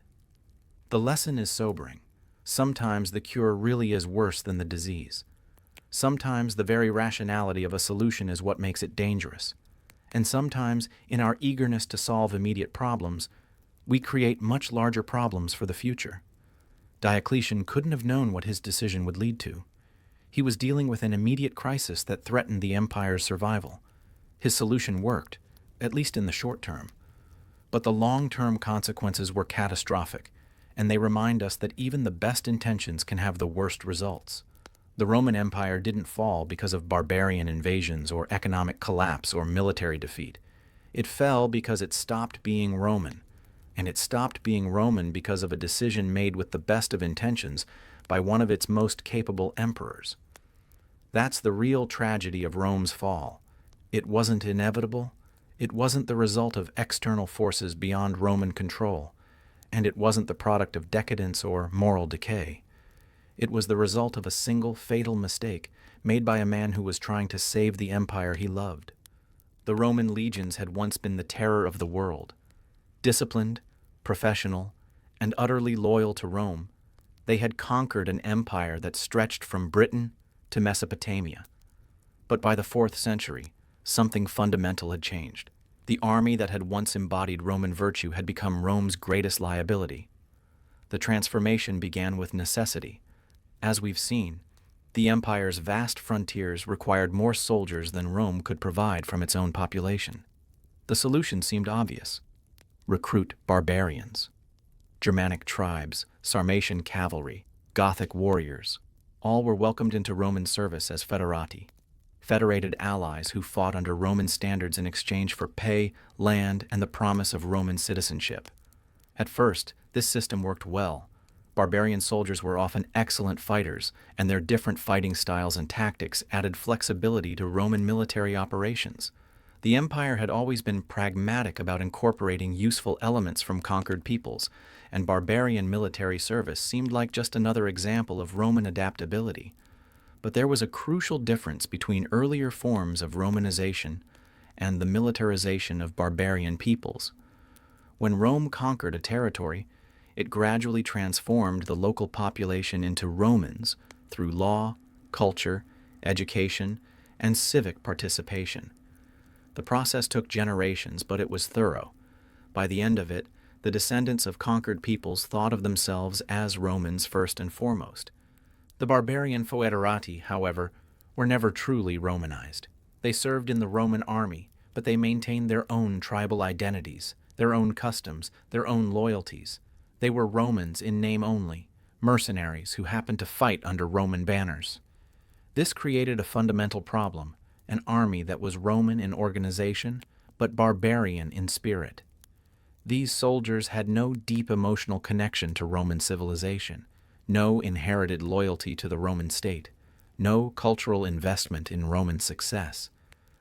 The lesson is sobering. Sometimes the cure really is worse than the disease. Sometimes the very rationality of a solution is what makes it dangerous. And sometimes, in our eagerness to solve immediate problems, we create much larger problems for the future. Diocletian couldn't have known what his decision would lead to. He was dealing with an immediate crisis that threatened the empire's survival. His solution worked, at least in the short term. But the long-term consequences were catastrophic, and they remind us that even the best intentions can have the worst results. The Roman Empire didn't fall because of barbarian invasions or economic collapse or military defeat. It fell because it stopped being Roman, and it stopped being Roman because of a decision made with the best of intentions by one of its most capable emperors. That's the real tragedy of Rome's fall. It wasn't inevitable, it wasn't the result of external forces beyond Roman control, and it wasn't the product of decadence or moral decay. It was the result of a single fatal mistake made by a man who was trying to save the empire he loved. The Roman legions had once been the terror of the world. Disciplined, professional, and utterly loyal to Rome, they had conquered an empire that stretched from Britain to Mesopotamia. But by the 4th century, something fundamental had changed. The army that had once embodied Roman virtue had become Rome's greatest liability. The transformation began with necessity. As we've seen, the empire's vast frontiers required more soldiers than Rome could provide from its own population. The solution seemed obvious. Recruit barbarians. Germanic tribes, Sarmatian cavalry, Gothic warriors, all were welcomed into Roman service as foederati. federated allies who fought under Roman standards in exchange for pay, land, and the promise of Roman citizenship. At first, this system worked well. Barbarian soldiers were often excellent fighters, and their different fighting styles and tactics added flexibility to Roman military operations. The empire had always been pragmatic about incorporating useful elements from conquered peoples, and barbarian military service seemed like just another example of Roman adaptability. But there was a crucial difference between earlier forms of Romanization and the militarization of barbarian peoples. When Rome conquered a territory, it gradually transformed the local population into Romans through law, culture, education, and civic participation. The process took generations, but it was thorough. By the end of it, the descendants of conquered peoples thought of themselves as Romans first and foremost. The barbarian foederati, however, were never truly Romanized. They served in the Roman army, but they maintained their own tribal identities, their own customs, their own loyalties. They were Romans in name only, mercenaries who happened to fight under Roman banners. This created a fundamental problem, an army that was Roman in organization, but barbarian in spirit. These soldiers had no deep emotional connection to Roman civilization, no inherited loyalty to the Roman state, no cultural investment in Roman success.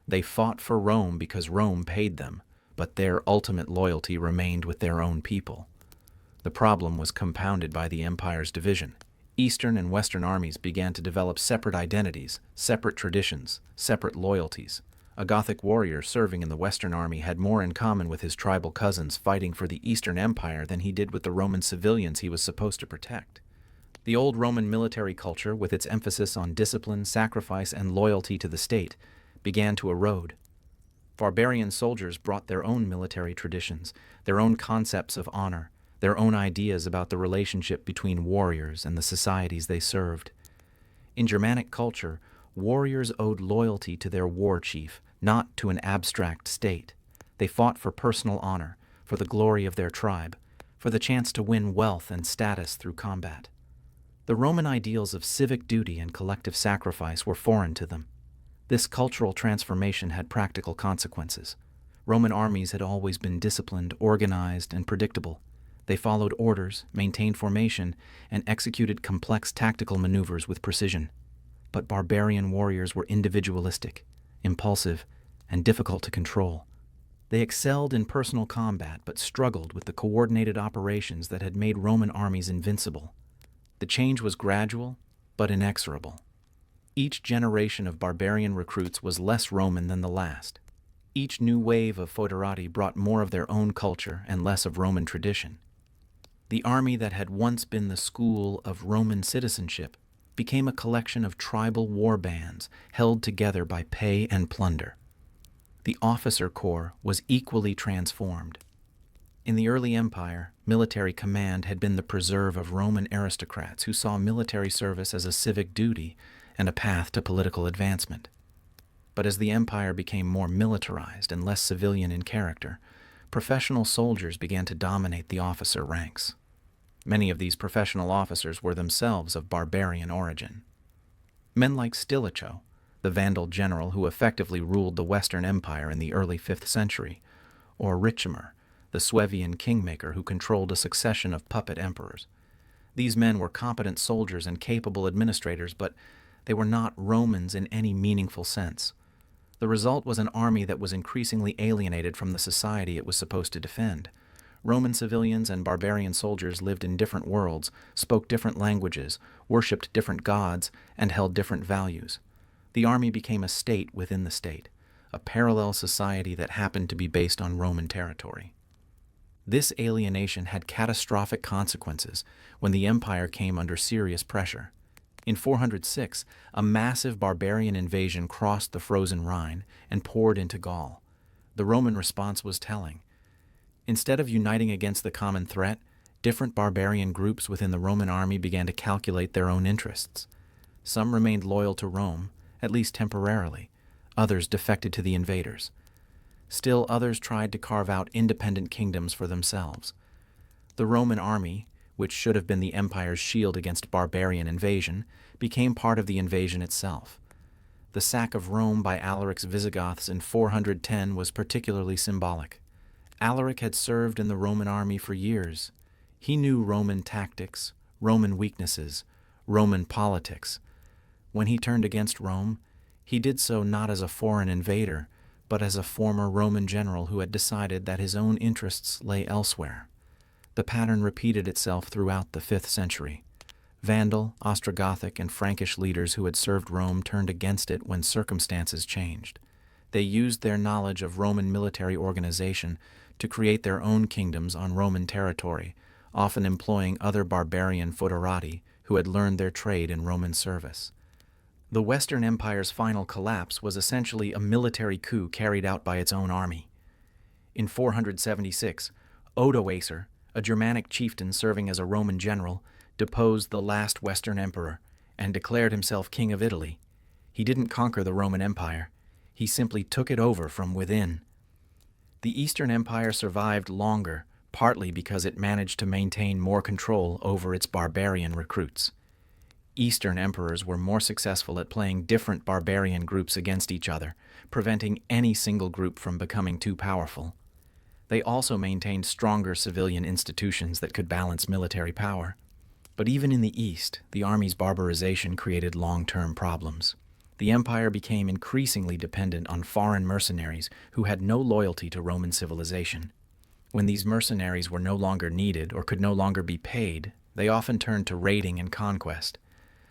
They fought for Rome because Rome paid them, but their ultimate loyalty remained with their own people. The problem was compounded by the empire's division. Eastern and Western armies began to develop separate identities, separate traditions, separate loyalties. A Gothic warrior serving in the Western army had more in common with his tribal cousins fighting for the Eastern Empire than he did with the Roman civilians he was supposed to protect. The old Roman military culture, with its emphasis on discipline, sacrifice, and loyalty to the state, began to erode. Barbarian soldiers brought their own military traditions, their own concepts of honor, their own ideas about the relationship between warriors and the societies they served. In Germanic culture, warriors owed loyalty to their war chief, not to an abstract state. They fought for personal honor, for the glory of their tribe, for the chance to win wealth and status through combat. The Roman ideals of civic duty and collective sacrifice were foreign to them. This cultural transformation had practical consequences. Roman armies had always been disciplined, organized, and predictable. They followed orders, maintained formation, and executed complex tactical maneuvers with precision. But barbarian warriors were individualistic, impulsive, and difficult to control. They excelled in personal combat but struggled with the coordinated operations that had made Roman armies invincible. The change was gradual but inexorable. Each generation of barbarian recruits was less Roman than the last. Each new wave of foederati brought more of their own culture and less of Roman tradition. The army that had once been the school of Roman citizenship became a collection of tribal war bands held together by pay and plunder. The officer corps was equally transformed. In the early empire, military command had been the preserve of Roman aristocrats who saw military service as a civic duty and a path to political advancement. But as the empire became more militarized and less civilian in character, professional soldiers began to dominate the officer ranks. Many of these professional officers were themselves of barbarian origin. Men like Stilicho, the Vandal general who effectively ruled the Western Empire in the early 5th century, or Ricimer, the Suevian kingmaker who controlled a succession of puppet emperors. These men were competent soldiers and capable administrators, but they were not Romans in any meaningful sense. The result was an army that was increasingly alienated from the society it was supposed to defend. Roman civilians and barbarian soldiers lived in different worlds, spoke different languages, worshipped different gods, and held different values. The army became a state within the state, a parallel society that happened to be based on Roman territory. This alienation had catastrophic consequences when the empire came under serious pressure. In 406, a massive barbarian invasion crossed the frozen Rhine and poured into Gaul. The Roman response was telling. Instead of uniting against the common threat, different barbarian groups within the Roman army began to calculate their own interests. Some remained loyal to Rome, at least temporarily. Others defected to the invaders. Still others tried to carve out independent kingdoms for themselves. The Roman army, which should have been the empire's shield against barbarian invasion, became part of the invasion itself. The sack of Rome by Alaric's Visigoths in 410 was particularly symbolic. Alaric had served in the Roman army for years. He knew Roman tactics, Roman weaknesses, Roman politics. When he turned against Rome, he did so not as a foreign invader, but as a former Roman general who had decided that his own interests lay elsewhere. The pattern repeated itself throughout the 5th century. Vandal, Ostrogothic, and Frankish leaders who had served Rome turned against it when circumstances changed. They used their knowledge of Roman military organization to create their own kingdoms on Roman territory, often employing other barbarian foederati who had learned their trade in Roman service. The Western Empire's final collapse was essentially a military coup carried out by its own army. In 476, Odoacer, a Germanic chieftain serving as a Roman general, deposed the last Western emperor and declared himself king of Italy. He didn't conquer the Roman Empire. He simply took it over from within. The Eastern Empire survived longer, partly because it managed to maintain more control over its barbarian recruits. Eastern emperors were more successful at playing different barbarian groups against each other, preventing any single group from becoming too powerful. They also maintained stronger civilian institutions that could balance military power. But even in the East, the army's barbarization created long-term problems. The empire became increasingly dependent on foreign mercenaries who had no loyalty to Roman civilization. When these mercenaries were no longer needed or could no longer be paid, they often turned to raiding and conquest.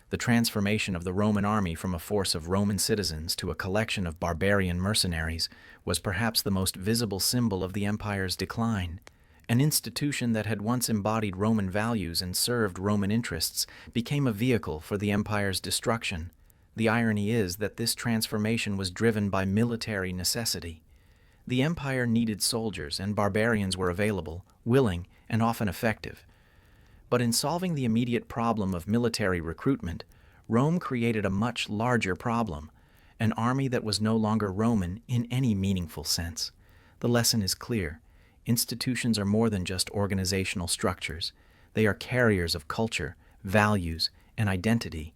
The transformation of the Roman army from a force of Roman citizens to a collection of barbarian mercenaries was perhaps the most visible symbol of the empire's decline. An institution that had once embodied Roman values and served Roman interests became a vehicle for the empire's destruction. The irony is that this transformation was driven by military necessity. The empire needed soldiers, and barbarians were available, willing, and often effective. But in solving the immediate problem of military recruitment, Rome created a much larger problem, an army that was no longer Roman in any meaningful sense. The lesson is clear. Institutions are more than just organizational structures. They are carriers of culture, values, and identity.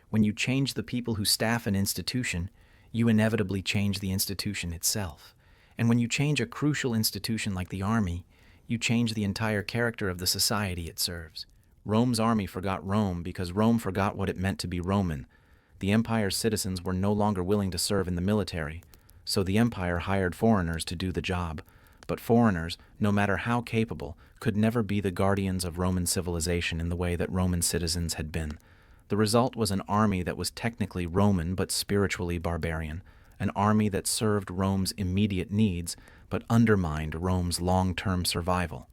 When you change the people who staff an institution, you inevitably change the institution itself. And when you change a crucial institution like the army, you change the entire character of the society it serves. Rome's army forgot Rome because Rome forgot what it meant to be Roman. The empire's citizens were no longer willing to serve in the military, so the empire hired foreigners to do the job. But foreigners, no matter how capable, could never be the guardians of Roman civilization in the way that Roman citizens had been. The result was an army that was technically Roman but spiritually barbarian, an army that served Rome's immediate needs but undermined Rome's long-term survival.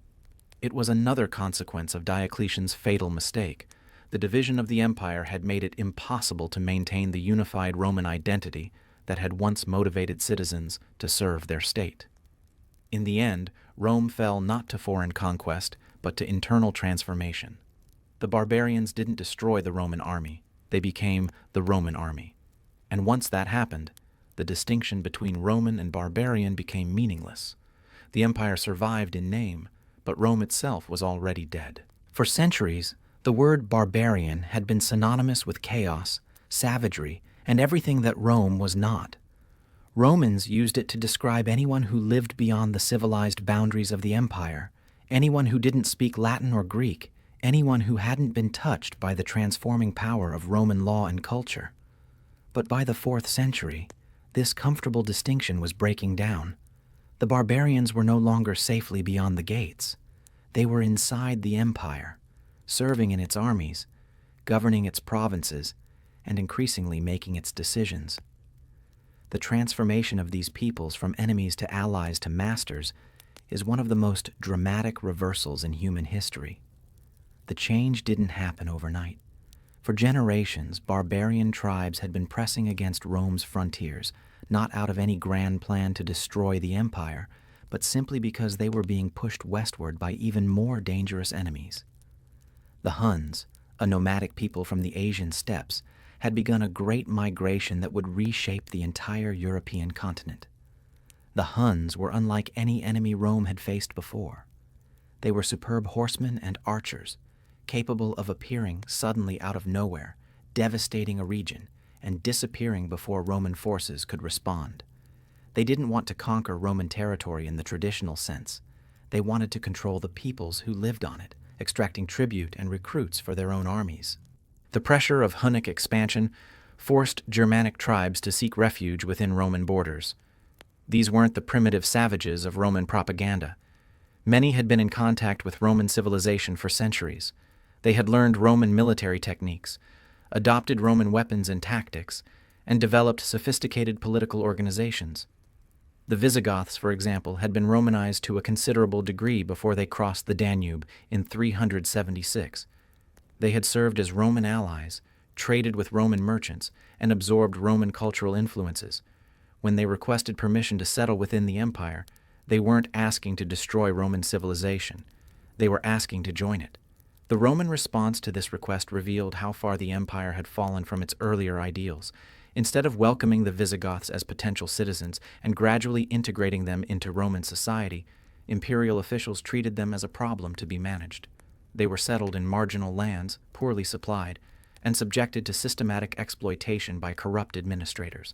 It was another consequence of Diocletian's fatal mistake. The division of the empire had made it impossible to maintain the unified Roman identity that had once motivated citizens to serve their state. In the end, Rome fell not to foreign conquest, but to internal transformation. The barbarians didn't destroy the Roman army. They became the Roman army. And once that happened, the distinction between Roman and barbarian became meaningless. The empire survived in name, but Rome itself was already dead. For centuries, the word barbarian had been synonymous with chaos, savagery, and everything that Rome was not. Romans used it to describe anyone who lived beyond the civilized boundaries of the empire, anyone who didn't speak Latin or Greek, anyone who hadn't been touched by the transforming power of Roman law and culture. But by the 4th century, this comfortable distinction was breaking down. The barbarians were no longer safely beyond the gates. They were inside the empire, serving in its armies, governing its provinces, and increasingly making its decisions. The transformation of these peoples from enemies to allies to masters is one of the most dramatic reversals in human history. The change didn't happen overnight. For generations, barbarian tribes had been pressing against Rome's frontiers, not out of any grand plan to destroy the empire, but simply because they were being pushed westward by even more dangerous enemies. The Huns, a nomadic people from the Asian steppes, had begun a great migration that would reshape the entire European continent. The Huns were unlike any enemy Rome had faced before. They were superb horsemen and archers, capable of appearing suddenly out of nowhere, devastating a region, and disappearing before Roman forces could respond. They didn't want to conquer Roman territory in the traditional sense. They wanted to control the peoples who lived on it, extracting tribute and recruits for their own armies. The pressure of Hunnic expansion forced Germanic tribes to seek refuge within Roman borders. These weren't the primitive savages of Roman propaganda. Many had been in contact with Roman civilization for centuries. They had learned Roman military techniques, adopted Roman weapons and tactics, and developed sophisticated political organizations. The Visigoths, for example, had been Romanized to a considerable degree before they crossed the Danube in 376. They had served as Roman allies, traded with Roman merchants, and absorbed Roman cultural influences. When they requested permission to settle within the empire, they weren't asking to destroy Roman civilization. They were asking to join it. The Roman response to this request revealed how far the empire had fallen from its earlier ideals. Instead of welcoming the Visigoths as potential citizens and gradually integrating them into Roman society, imperial officials treated them as a problem to be managed. They were settled in marginal lands, poorly supplied, and subjected to systematic exploitation by corrupt administrators.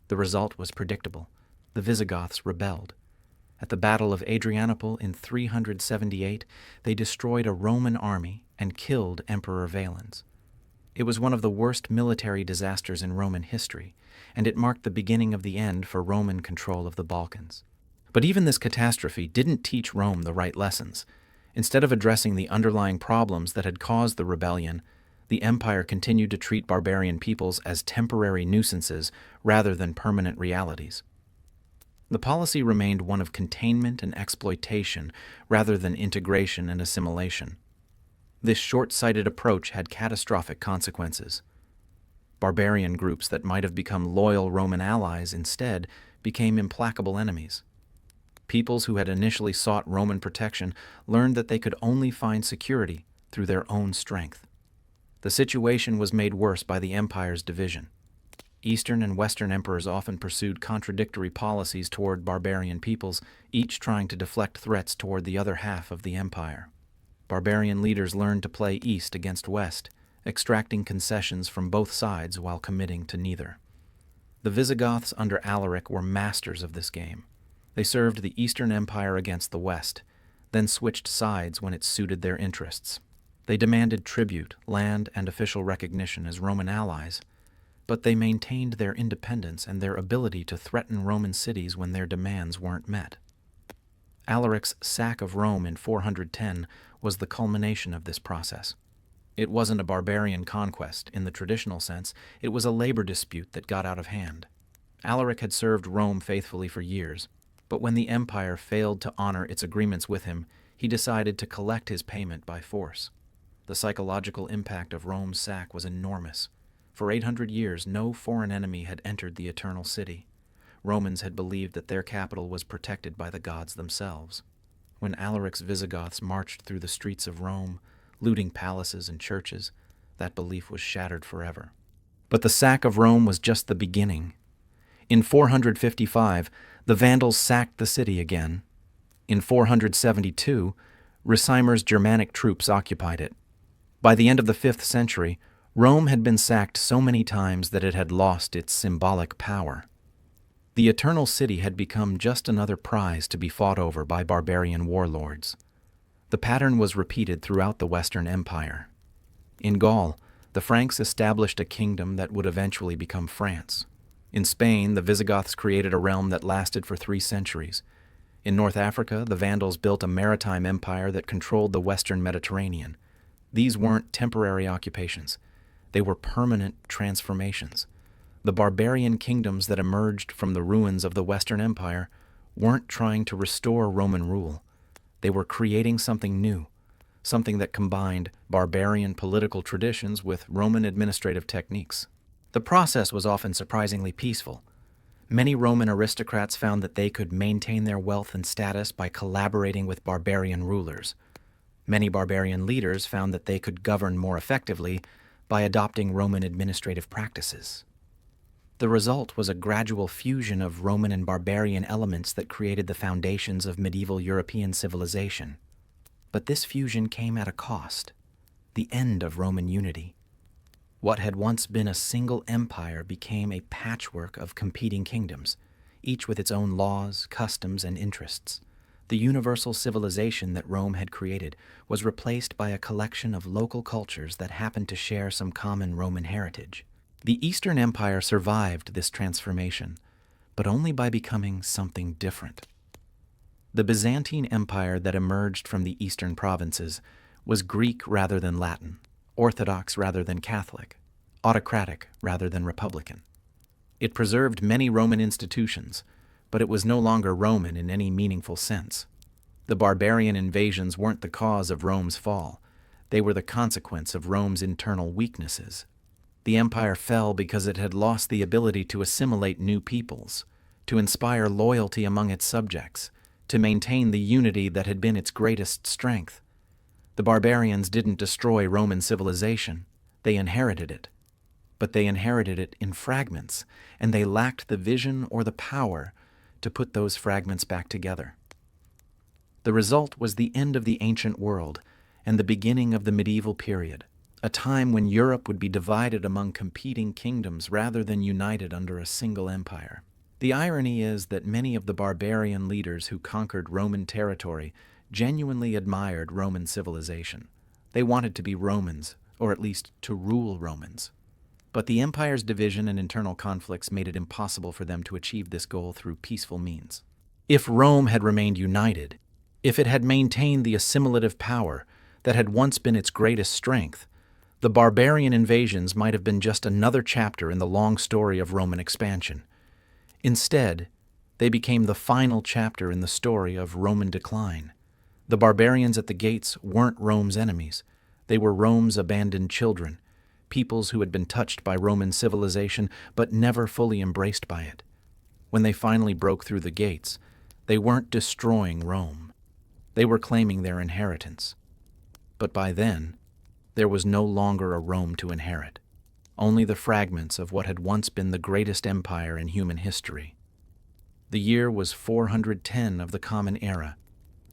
The result was predictable. The Visigoths rebelled. At the Battle of Adrianople in 378, they destroyed a Roman army and killed Emperor Valens. It was one of the worst military disasters in Roman history, and it marked the beginning of the end for Roman control of the Balkans. But even this catastrophe didn't teach Rome the right lessons. Instead of addressing the underlying problems that had caused the rebellion, the empire continued to treat barbarian peoples as temporary nuisances rather than permanent realities. The policy remained one of containment and exploitation rather than integration and assimilation. This short-sighted approach had catastrophic consequences. Barbarian groups that might have become loyal Roman allies instead became implacable enemies. Peoples who had initially sought Roman protection learned that they could only find security through their own strength. The situation was made worse by the empire's division. Eastern and Western emperors often pursued contradictory policies toward barbarian peoples, each trying to deflect threats toward the other half of the empire. Barbarian leaders learned to play East against West, extracting concessions from both sides while committing to neither. The Visigoths under Alaric were masters of this game. They served the Eastern Empire against the West, then switched sides when it suited their interests. They demanded tribute, land, and official recognition as Roman allies, but they maintained their independence and their ability to threaten Roman cities when their demands weren't met. Alaric's sack of Rome in 410 was the culmination of this process. It wasn't a barbarian conquest in the traditional sense, it was a labor dispute that got out of hand. Alaric had served Rome faithfully for years, but when the empire failed to honor its agreements with him, he decided to collect his payment by force. The psychological impact of Rome's sack was enormous. For 800 years, no foreign enemy had entered the Eternal City. Romans had believed that their capital was protected by the gods themselves. When Alaric's Visigoths marched through the streets of Rome, looting palaces and churches, that belief was shattered forever. But the sack of Rome was just the beginning. In 455, the Vandals sacked the city again. In 472, Ricimer's Germanic troops occupied it. By the end of the 5th century, Rome had been sacked so many times that it had lost its symbolic power. The Eternal City had become just another prize to be fought over by barbarian warlords. The pattern was repeated throughout the Western Empire. In Gaul, the Franks established a kingdom that would eventually become France. In Spain, the Visigoths created a realm that lasted for 3 centuries. In North Africa, the Vandals built a maritime empire that controlled the Western Mediterranean. These weren't temporary occupations. They were permanent transformations. The barbarian kingdoms that emerged from the ruins of the Western Empire weren't trying to restore Roman rule. They were creating something new, something that combined barbarian political traditions with Roman administrative techniques. The process was often surprisingly peaceful. Many Roman aristocrats found that they could maintain their wealth and status by collaborating with barbarian rulers. Many barbarian leaders found that they could govern more effectively by adopting Roman administrative practices. The result was a gradual fusion of Roman and barbarian elements that created the foundations of medieval European civilization. But this fusion came at a cost: the end of Roman unity. What had once been a single empire became a patchwork of competing kingdoms, each with its own laws, customs, and interests. The universal civilization that Rome had created was replaced by a collection of local cultures that happened to share some common Roman heritage. The Eastern Empire survived this transformation, but only by becoming something different. The Byzantine Empire that emerged from the eastern provinces was Greek rather than Latin, Orthodox rather than Catholic, autocratic rather than republican. It preserved many Roman institutions, but it was no longer Roman in any meaningful sense. The barbarian invasions weren't the cause of Rome's fall. They were the consequence of Rome's internal weaknesses. The empire fell because it had lost the ability to assimilate new peoples, to inspire loyalty among its subjects, to maintain the unity that had been its greatest strength. The barbarians didn't destroy Roman civilization, they inherited it. But they inherited it in fragments, and they lacked the vision or the power to put those fragments back together. The result was the end of the ancient world and the beginning of the medieval period, a time when Europe would be divided among competing kingdoms rather than united under a single empire. The irony is that many of the barbarian leaders who conquered Roman territory genuinely admired Roman civilization. They wanted to be Romans, or at least to rule Romans. But the empire's division and internal conflicts made it impossible for them to achieve this goal through peaceful means. If Rome had remained united, if it had maintained the assimilative power that had once been its greatest strength, the barbarian invasions might have been just another chapter in the long story of Roman expansion. Instead, they became the final chapter in the story of Roman decline. The barbarians at the gates weren't Rome's enemies. They were Rome's abandoned children, peoples who had been touched by Roman civilization but never fully embraced by it. When they finally broke through the gates, they weren't destroying Rome. They were claiming their inheritance. But by then, there was no longer a Rome to inherit, only the fragments of what had once been the greatest empire in human history. The year was 410 of the Common Era.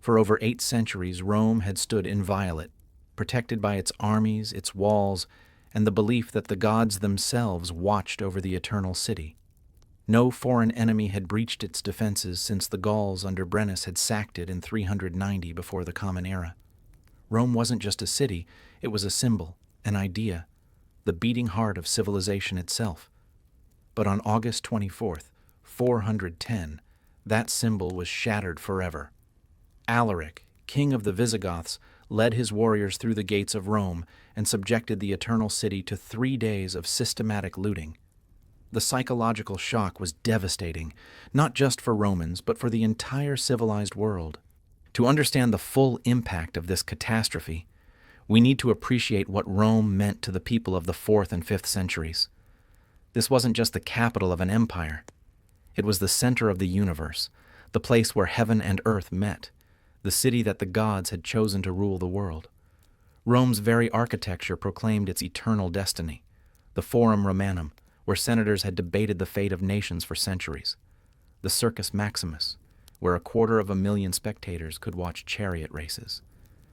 For over 8 centuries, Rome had stood inviolate, protected by its armies, its walls, and the belief that the gods themselves watched over the eternal city. No foreign enemy had breached its defenses since the Gauls under Brennus had sacked it in 390 before the Common Era. Rome wasn't just a city, it was a symbol, an idea, the beating heart of civilization itself. But on August 24th, 410, that symbol was shattered forever. Alaric, king of the Visigoths, led his warriors through the gates of Rome and subjected the Eternal City to 3 days of systematic looting. The psychological shock was devastating, not just for Romans, but for the entire civilized world. To understand the full impact of this catastrophe, we need to appreciate what Rome meant to the people of the 4th and 5th centuries. This wasn't just the capital of an empire. It was the center of the universe, the place where heaven and earth met, the city that the gods had chosen to rule the world. Rome's very architecture proclaimed its eternal destiny, the Forum Romanum, where senators had debated the fate of nations for centuries, the Circus Maximus, where 250,000 spectators could watch chariot races,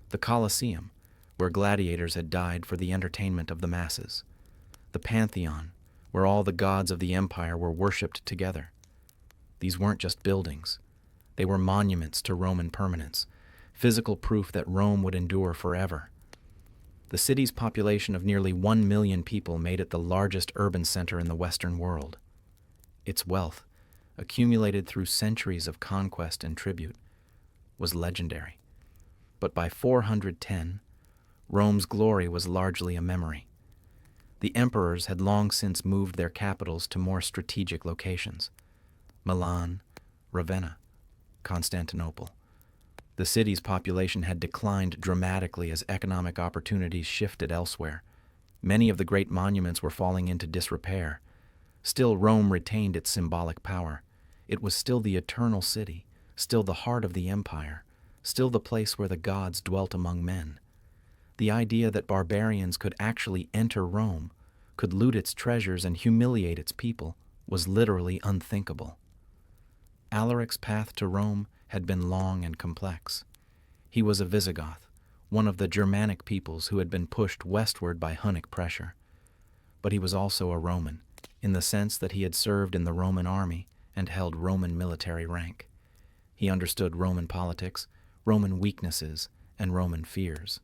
the Colosseum, where gladiators had died for the entertainment of the masses, the Pantheon, where all the gods of the empire were worshipped together. These weren't just buildings. They were monuments to Roman permanence, physical proof that Rome would endure forever. The city's population of nearly 1 million people made it the largest urban center in the Western world. Its wealth, accumulated through centuries of conquest and tribute, was legendary. But by 410, Rome's glory was largely a memory. The emperors had long since moved their capitals to more strategic locations: Milan, Ravenna, Constantinople. The city's population had declined dramatically as economic opportunities shifted elsewhere. Many of the great monuments were falling into disrepair. Still, Rome retained its symbolic power. It was still the eternal city, still the heart of the empire, still the place where the gods dwelt among men. The idea that barbarians could actually enter Rome, could loot its treasures and humiliate its people, was literally unthinkable. Alaric's path to Rome had been long and complex. He was a Visigoth, one of the Germanic peoples who had been pushed westward by Hunnic pressure. but he was also a Roman, in the sense that he had served in the Roman army and held Roman military rank. He understood Roman politics, Roman weaknesses, and Roman fears.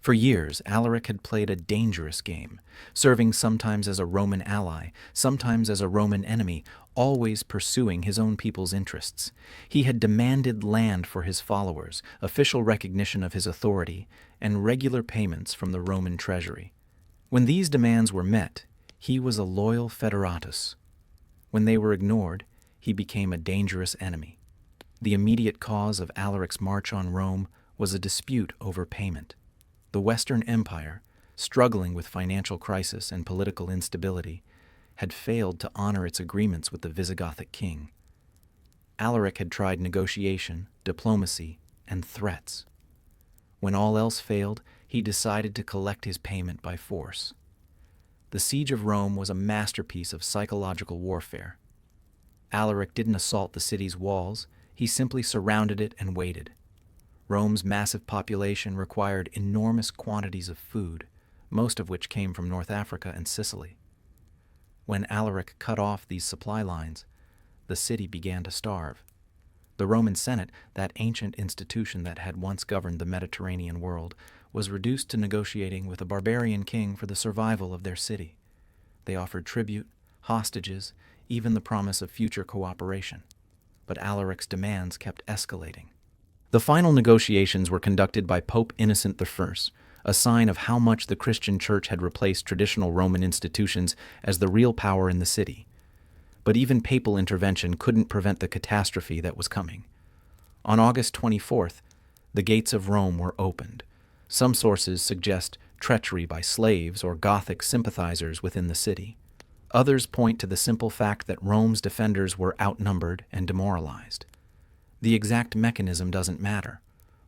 For years, Alaric had played a dangerous game, serving sometimes as a Roman ally, sometimes as a Roman enemy, always pursuing his own people's interests. He had demanded land for his followers, official recognition of his authority, and regular payments from the Roman treasury. When these demands were met, he was a loyal federatus. When they were ignored, he became a dangerous enemy. The immediate cause of Alaric's march on Rome was a dispute over payment. The Western Empire, struggling with financial crisis and political instability, had failed to honor its agreements with the Visigothic king. Alaric had tried negotiation, diplomacy, and threats. When all else failed, he decided to collect his payment by force. The siege of Rome was a masterpiece of psychological warfare. Alaric didn't assault the city's walls, he simply surrounded it and waited. Rome's massive population required enormous quantities of food, most of which came from North Africa and Sicily. When Alaric cut off these supply lines, the city began to starve. The Roman Senate, that ancient institution that had once governed the Mediterranean world, was reduced to negotiating with a barbarian king for the survival of their city. They offered tribute, hostages, even the promise of future cooperation. But Alaric's demands kept escalating. The final negotiations were conducted by Pope Innocent I, a sign of how much the Christian Church had replaced traditional Roman institutions as the real power in the city. But even papal intervention couldn't prevent the catastrophe that was coming. On August 24th, the gates of Rome were opened. Some sources suggest treachery by slaves or Gothic sympathizers within the city. Others point to the simple fact that Rome's defenders were outnumbered and demoralized. The exact mechanism doesn't matter.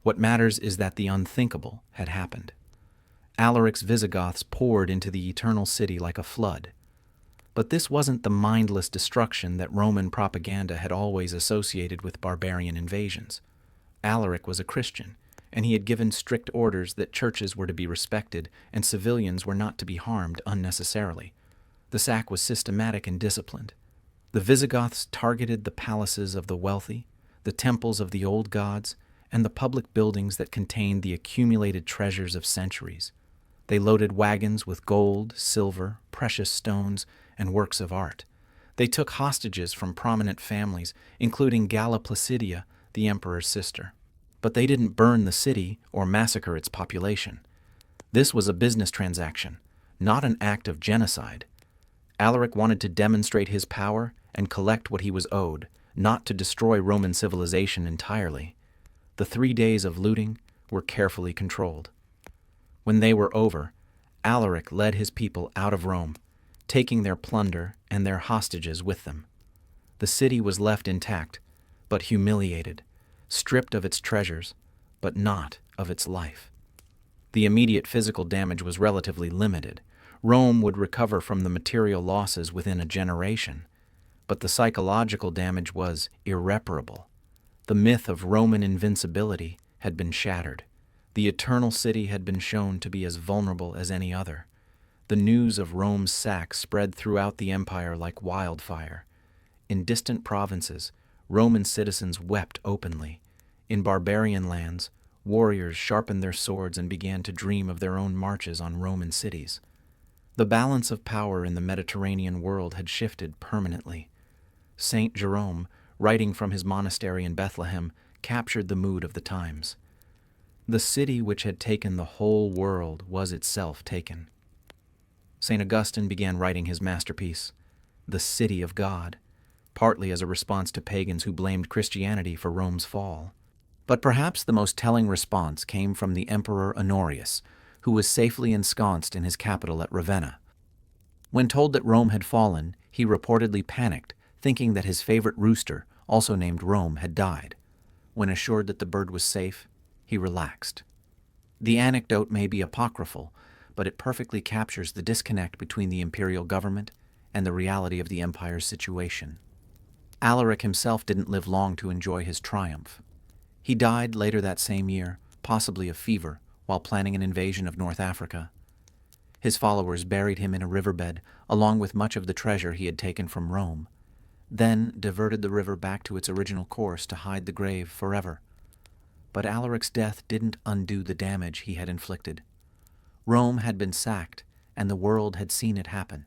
What matters is that the unthinkable had happened. Alaric's Visigoths poured into the eternal city like a flood. But this wasn't the mindless destruction that Roman propaganda had always associated with barbarian invasions. Alaric was a Christian, and he had given strict orders that churches were to be respected and civilians were not to be harmed unnecessarily. The sack was systematic and disciplined. The Visigoths targeted the palaces of the wealthy, the temples of the old gods, and the public buildings that contained the accumulated treasures of centuries. They loaded wagons with gold, silver, precious stones, and works of art. They took hostages from prominent families, including Galla Placidia, the emperor's sister. But they didn't burn the city or massacre its population. This was a business transaction, not an act of genocide. Alaric wanted to demonstrate his power and collect what he was owed, not to destroy Roman civilization entirely. The 3 days of looting were carefully controlled. When they were over, Alaric led his people out of Rome, taking their plunder and their hostages with them. The city was left intact, but humiliated, stripped of its treasures, but not of its life. The immediate physical damage was relatively limited. Rome would recover from the material losses within a generation, but the psychological damage was irreparable. The myth of Roman invincibility had been shattered. The eternal city had been shown to be as vulnerable as any other. The news of Rome's sack spread throughout the empire like wildfire. In distant provinces, Roman citizens wept openly. In barbarian lands, warriors sharpened their swords and began to dream of their own marches on Roman cities. The balance of power in the Mediterranean world had shifted permanently. Saint Jerome, writing from his monastery in Bethlehem, captured the mood of the times. The city which had taken the whole world was itself taken. St. Augustine began writing his masterpiece, The City of God, partly as a response to pagans who blamed Christianity for Rome's fall. But perhaps the most telling response came from the Emperor Honorius, who was safely ensconced in his capital at Ravenna. When told that Rome had fallen, he reportedly panicked, thinking that his favorite rooster, also named Rome, had died. When assured that the bird was safe, he relaxed. The anecdote may be apocryphal, but it perfectly captures the disconnect between the imperial government and the reality of the empire's situation. Alaric himself didn't live long to enjoy his triumph. He died later that same year, possibly of fever, while planning an invasion of North Africa. His followers buried him in a riverbed, along with much of the treasure he had taken from Rome, then diverted the river back to its original course to hide the grave forever. But Alaric's death didn't undo the damage he had inflicted. Rome had been sacked, and the world had seen it happen.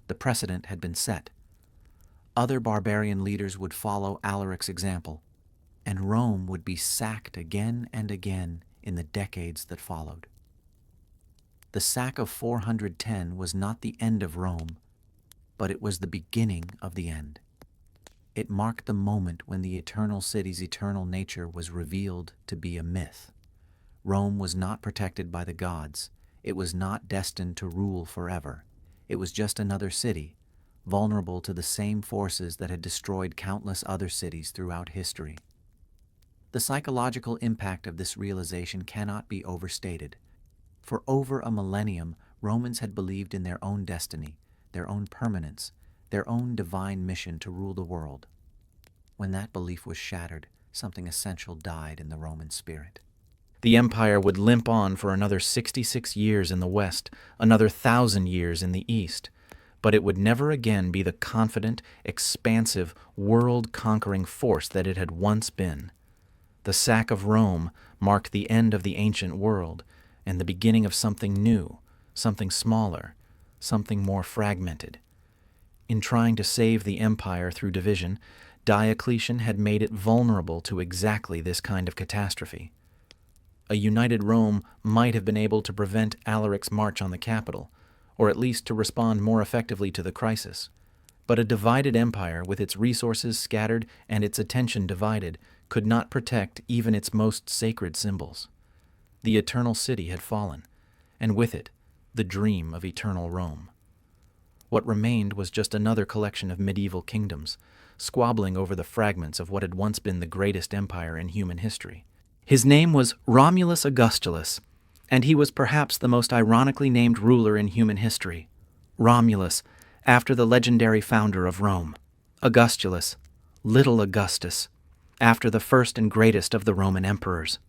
The precedent had been set. Other barbarian leaders would follow Alaric's example, and Rome would be sacked again and again in the decades that followed. The sack of 410 was not the end of Rome, but it was the beginning of the end. It marked the moment when the eternal city's eternal nature was revealed to be a myth. Rome was not protected by the gods. It was not destined to rule forever. It was just another city, vulnerable to the same forces that had destroyed countless other cities throughout history. The psychological impact of this realization cannot be overstated. For over a millennium, Romans had believed in their own destiny, their own permanence, their own divine mission to rule the world. When that belief was shattered, something essential died in the Roman spirit. The empire would limp on for another 66 years in the west, another 1,000 years in the east, but it would never again be the confident, expansive, world-conquering force that it had once been. The sack of Rome marked the end of the ancient world and the beginning of something new, something smaller, something more fragmented. In trying to save the empire through division, Diocletian had made it vulnerable to exactly this kind of catastrophe. A united Rome might have been able to prevent Alaric's march on the capital, or at least to respond more effectively to the crisis. But a divided empire, with its resources scattered and its attention divided, could not protect even its most sacred symbols. The eternal city had fallen, and with it, the dream of eternal Rome. What remained was just another collection of medieval kingdoms, squabbling over the fragments of what had once been the greatest empire in human history. His name was Romulus Augustulus, and he was perhaps the most ironically named ruler in human history. Romulus, after the legendary founder of Rome. Augustulus, Little Augustus, after the first and greatest of the Roman emperors.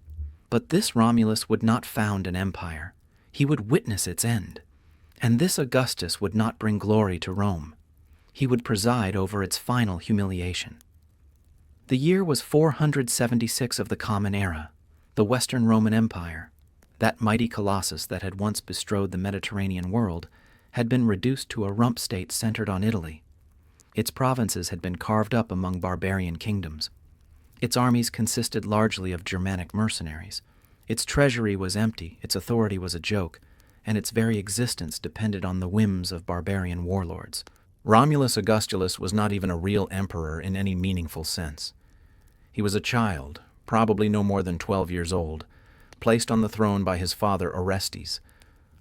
But this Romulus would not found an empire. He would witness its end. And this Augustus would not bring glory to Rome. He would preside over its final humiliation. The year was 476 of the Common Era, the Western Roman Empire. That mighty colossus that had once bestrode the Mediterranean world had been reduced to a rump state centered on Italy. Its provinces had been carved up among barbarian kingdoms. Its armies consisted largely of Germanic mercenaries. Its treasury was empty, its authority was a joke, and its very existence depended on the whims of barbarian warlords. Romulus Augustulus was not even a real emperor in any meaningful sense. He was a child, probably no more than 12 years old, placed on the throne by his father Orestes,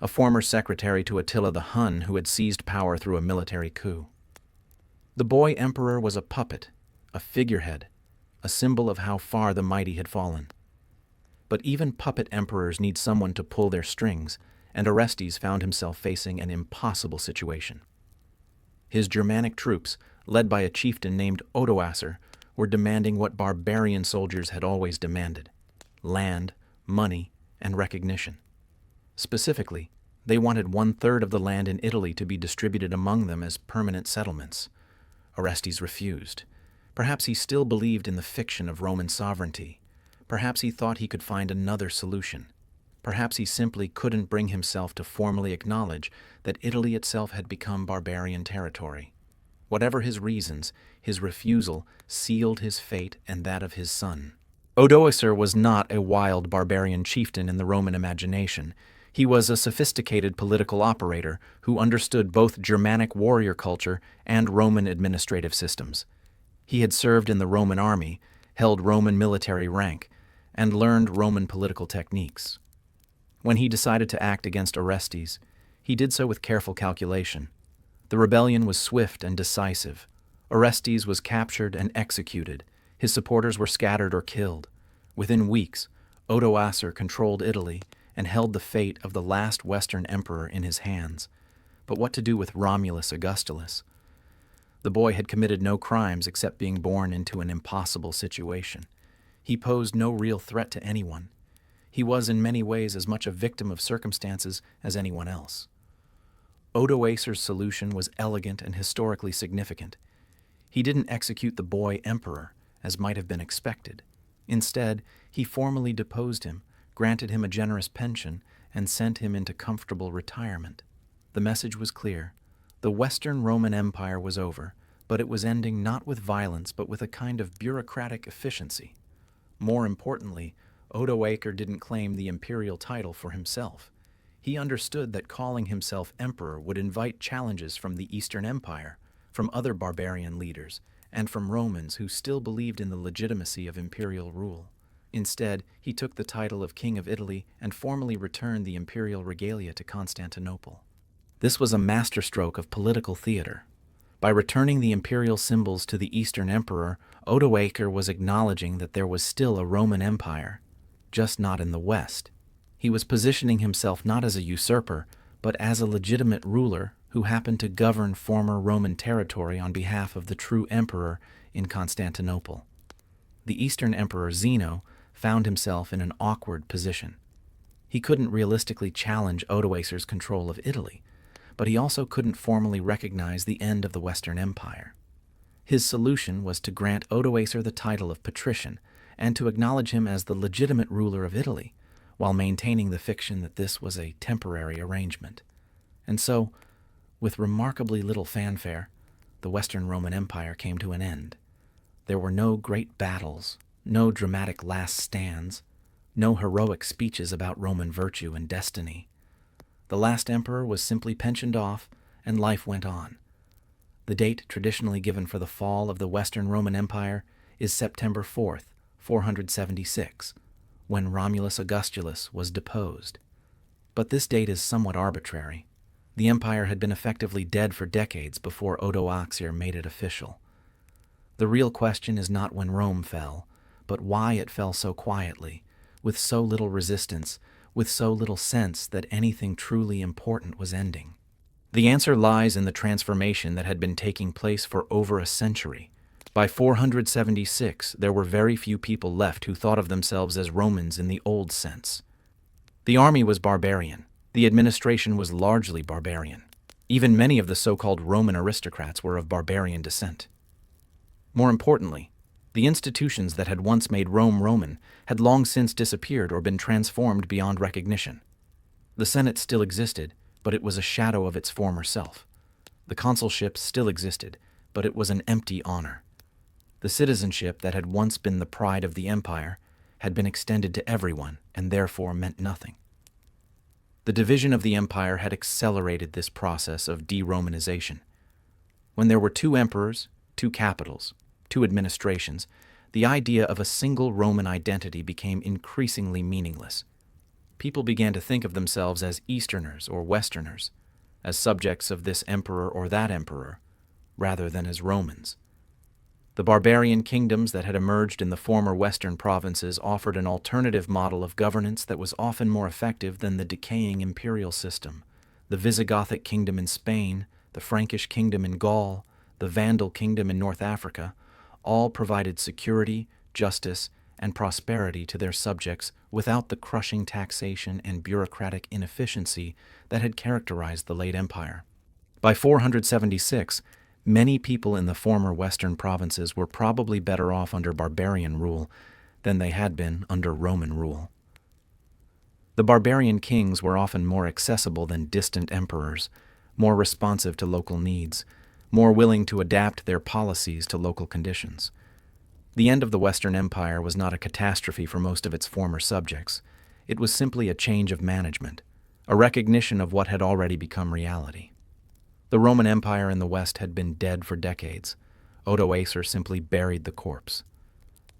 a former secretary to Attila the Hun who had seized power through a military coup. The boy emperor was a puppet, a figurehead, a symbol of how far the mighty had fallen. But even puppet emperors need someone to pull their strings, and Orestes found himself facing an impossible situation. His Germanic troops, led by a chieftain named Odoacer, were demanding what barbarian soldiers had always demanded: land, money, and recognition. Specifically, they wanted 1/3 of the land in Italy to be distributed among them as permanent settlements. Orestes refused. Perhaps he still believed in the fiction of Roman sovereignty. Perhaps he thought he could find another solution. Perhaps he simply couldn't bring himself to formally acknowledge that Italy itself had become barbarian territory. Whatever his reasons, his refusal sealed his fate and that of his son. Odoacer was not a wild barbarian chieftain in the Roman imagination. He was a sophisticated political operator who understood both Germanic warrior culture and Roman administrative systems. He had served in the Roman army, held Roman military rank, and learned Roman political techniques. When he decided to act against Orestes, he did so with careful calculation. The rebellion was swift and decisive. Orestes was captured and executed. His supporters were scattered or killed. Within weeks, Odoacer controlled Italy and held the fate of the last Western emperor in his hands. But what to do with Romulus Augustulus? The boy had committed no crimes except being born into an impossible situation. He posed no real threat to anyone. He was in many ways as much a victim of circumstances as anyone else. Odoacer's solution was elegant and historically significant. He didn't execute the boy emperor, as might have been expected. Instead, he formally deposed him, granted him a generous pension, and sent him into comfortable retirement. The message was clear. The Western Roman Empire was over, but it was ending not with violence but with a kind of bureaucratic efficiency. More importantly, Odoacer didn't claim the imperial title for himself. He understood that calling himself emperor would invite challenges from the Eastern Empire, from other barbarian leaders, and from Romans who still believed in the legitimacy of imperial rule. Instead, he took the title of King of Italy and formally returned the imperial regalia to Constantinople. This was a masterstroke of political theater. By returning the imperial symbols to the Eastern Emperor, Odoacer was acknowledging that there was still a Roman Empire, just not in the West. He was positioning himself not as a usurper, but as a legitimate ruler who happened to govern former Roman territory on behalf of the true emperor in Constantinople. The Eastern Emperor Zeno found himself in an awkward position. He couldn't realistically challenge Odoacer's control of Italy, but he also couldn't formally recognize the end of the Western Empire. His solution was to grant Odoacer the title of patrician and to acknowledge him as the legitimate ruler of Italy, while maintaining the fiction that this was a temporary arrangement. And so, with remarkably little fanfare, the Western Roman Empire came to an end. There were no great battles, no dramatic last stands, no heroic speeches about Roman virtue and destiny. The last emperor was simply pensioned off, and life went on. The date traditionally given for the fall of the Western Roman Empire is September 4th, 476, when Romulus Augustulus was deposed. But this date is somewhat arbitrary. The empire had been effectively dead for decades before Odoacer made it official. The real question is not when Rome fell, but why it fell so quietly, with so little resistance, with so little sense that anything truly important was ending. The answer lies in the transformation that had been taking place for over a century. By 476, there were very few people left who thought of themselves as Romans in the old sense. The army was barbarian. The administration was largely barbarian. Even many of the so-called Roman aristocrats were of barbarian descent. More importantly, the institutions that had once made Rome Roman had long since disappeared or been transformed beyond recognition. The Senate still existed, but it was a shadow of its former self. The consulship still existed, but it was an empty honor. The citizenship that had once been the pride of the empire had been extended to everyone and therefore meant nothing. The division of the empire had accelerated this process of de-Romanization. When there were two emperors, two capitals, two administrations, the idea of a single Roman identity became increasingly meaningless. People began to think of themselves as Easterners or Westerners, as subjects of this emperor or that emperor, rather than as Romans. The barbarian kingdoms that had emerged in the former Western provinces offered an alternative model of governance that was often more effective than the decaying imperial system. The Visigothic kingdom in Spain, the Frankish kingdom in Gaul, the Vandal kingdom in North Africa, all provided security, justice, and prosperity to their subjects without the crushing taxation and bureaucratic inefficiency that had characterized the late empire. By 476, many people in the former Western provinces were probably better off under barbarian rule than they had been under Roman rule. The barbarian kings were often more accessible than distant emperors, more responsive to local needs, more willing to adapt their policies to local conditions. The end of the Western Empire was not a catastrophe for most of its former subjects. It was simply a change of management, a recognition of what had already become reality. The Roman Empire in the West had been dead for decades. Odoacer simply buried the corpse.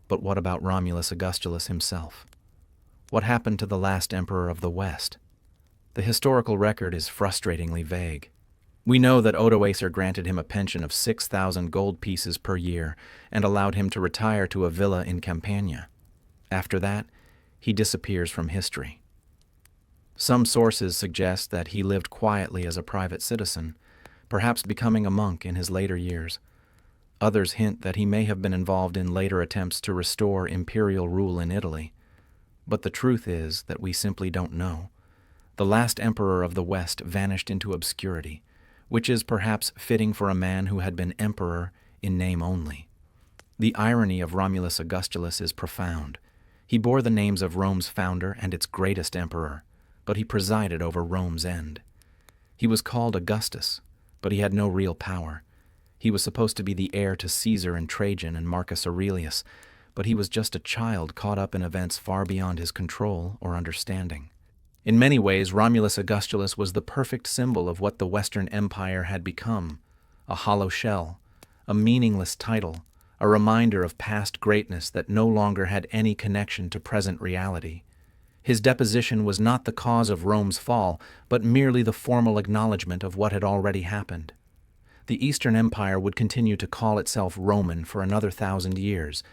But what about Romulus Augustulus himself? What happened to the last emperor of the West? The historical record is frustratingly vague. We know that Odoacer granted him a pension of 6,000 gold pieces per year and allowed him to retire to a villa in Campania. After that, he disappears from history. Some sources suggest that he lived quietly as a private citizen, perhaps becoming a monk in his later years. Others hint that he may have been involved in later attempts to restore imperial rule in Italy. But the truth is that we simply don't know. The last emperor of the West vanished into obscurity, which is perhaps fitting for a man who had been emperor in name only. The irony of Romulus Augustulus is profound. He bore the names of Rome's founder and its greatest emperor, but he presided over Rome's end. He was called Augustus, but he had no real power. He was supposed to be the heir to Caesar and Trajan and Marcus Aurelius, but he was just a child caught up in events far beyond his control or understanding. In many ways, Romulus Augustulus was the perfect symbol of what the Western Empire had become: a hollow shell, a meaningless title, a reminder of past greatness that no longer had any connection to present reality. His deposition was not the cause of Rome's fall, but merely the formal acknowledgement of what had already happened. The Eastern Empire would continue to call itself Roman for another 1,000 years,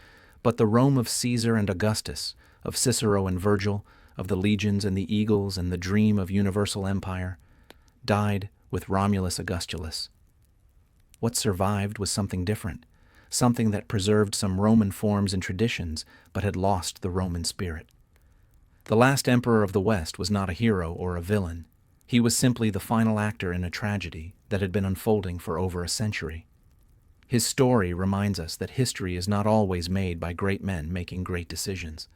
but the Rome of Caesar and Augustus, of Cicero and Virgil, of the legions and the eagles and the dream of universal empire, died with Romulus Augustulus. What survived was something different, something that preserved some Roman forms and traditions, but had lost the Roman spirit. The last emperor of the West was not a hero or a villain. He was simply the final actor in a tragedy that had been unfolding for over a century. His story reminds us that history is not always made by great men making great decisions.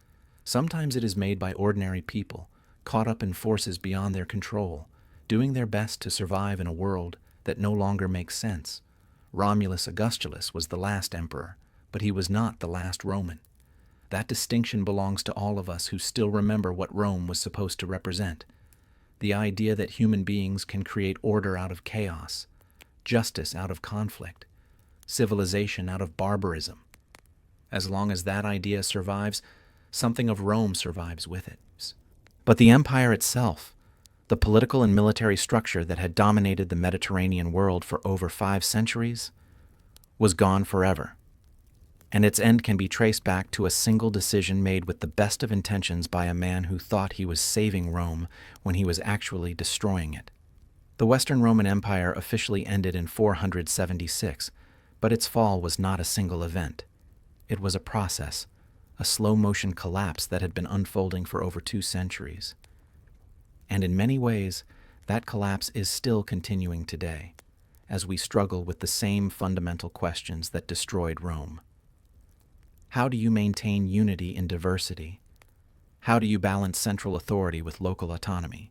Sometimes it is made by ordinary people, caught up in forces beyond their control, doing their best to survive in a world that no longer makes sense. Romulus Augustulus was the last emperor, but he was not the last Roman. That distinction belongs to all of us who still remember what Rome was supposed to represent: the idea that human beings can create order out of chaos, justice out of conflict, civilization out of barbarism. As long as that idea survives, something of Rome survives with it. But the empire itself, the political and military structure that had dominated the Mediterranean world for over 5 centuries, was gone forever. And its end can be traced back to a single decision made with the best of intentions by a man who thought he was saving Rome when he was actually destroying it. The Western Roman Empire officially ended in 476, but its fall was not a single event. It was a process, a slow-motion collapse that had been unfolding for over 2 centuries. And in many ways, that collapse is still continuing today, as we struggle with the same fundamental questions that destroyed Rome. How do you maintain unity in diversity? How do you balance central authority with local autonomy?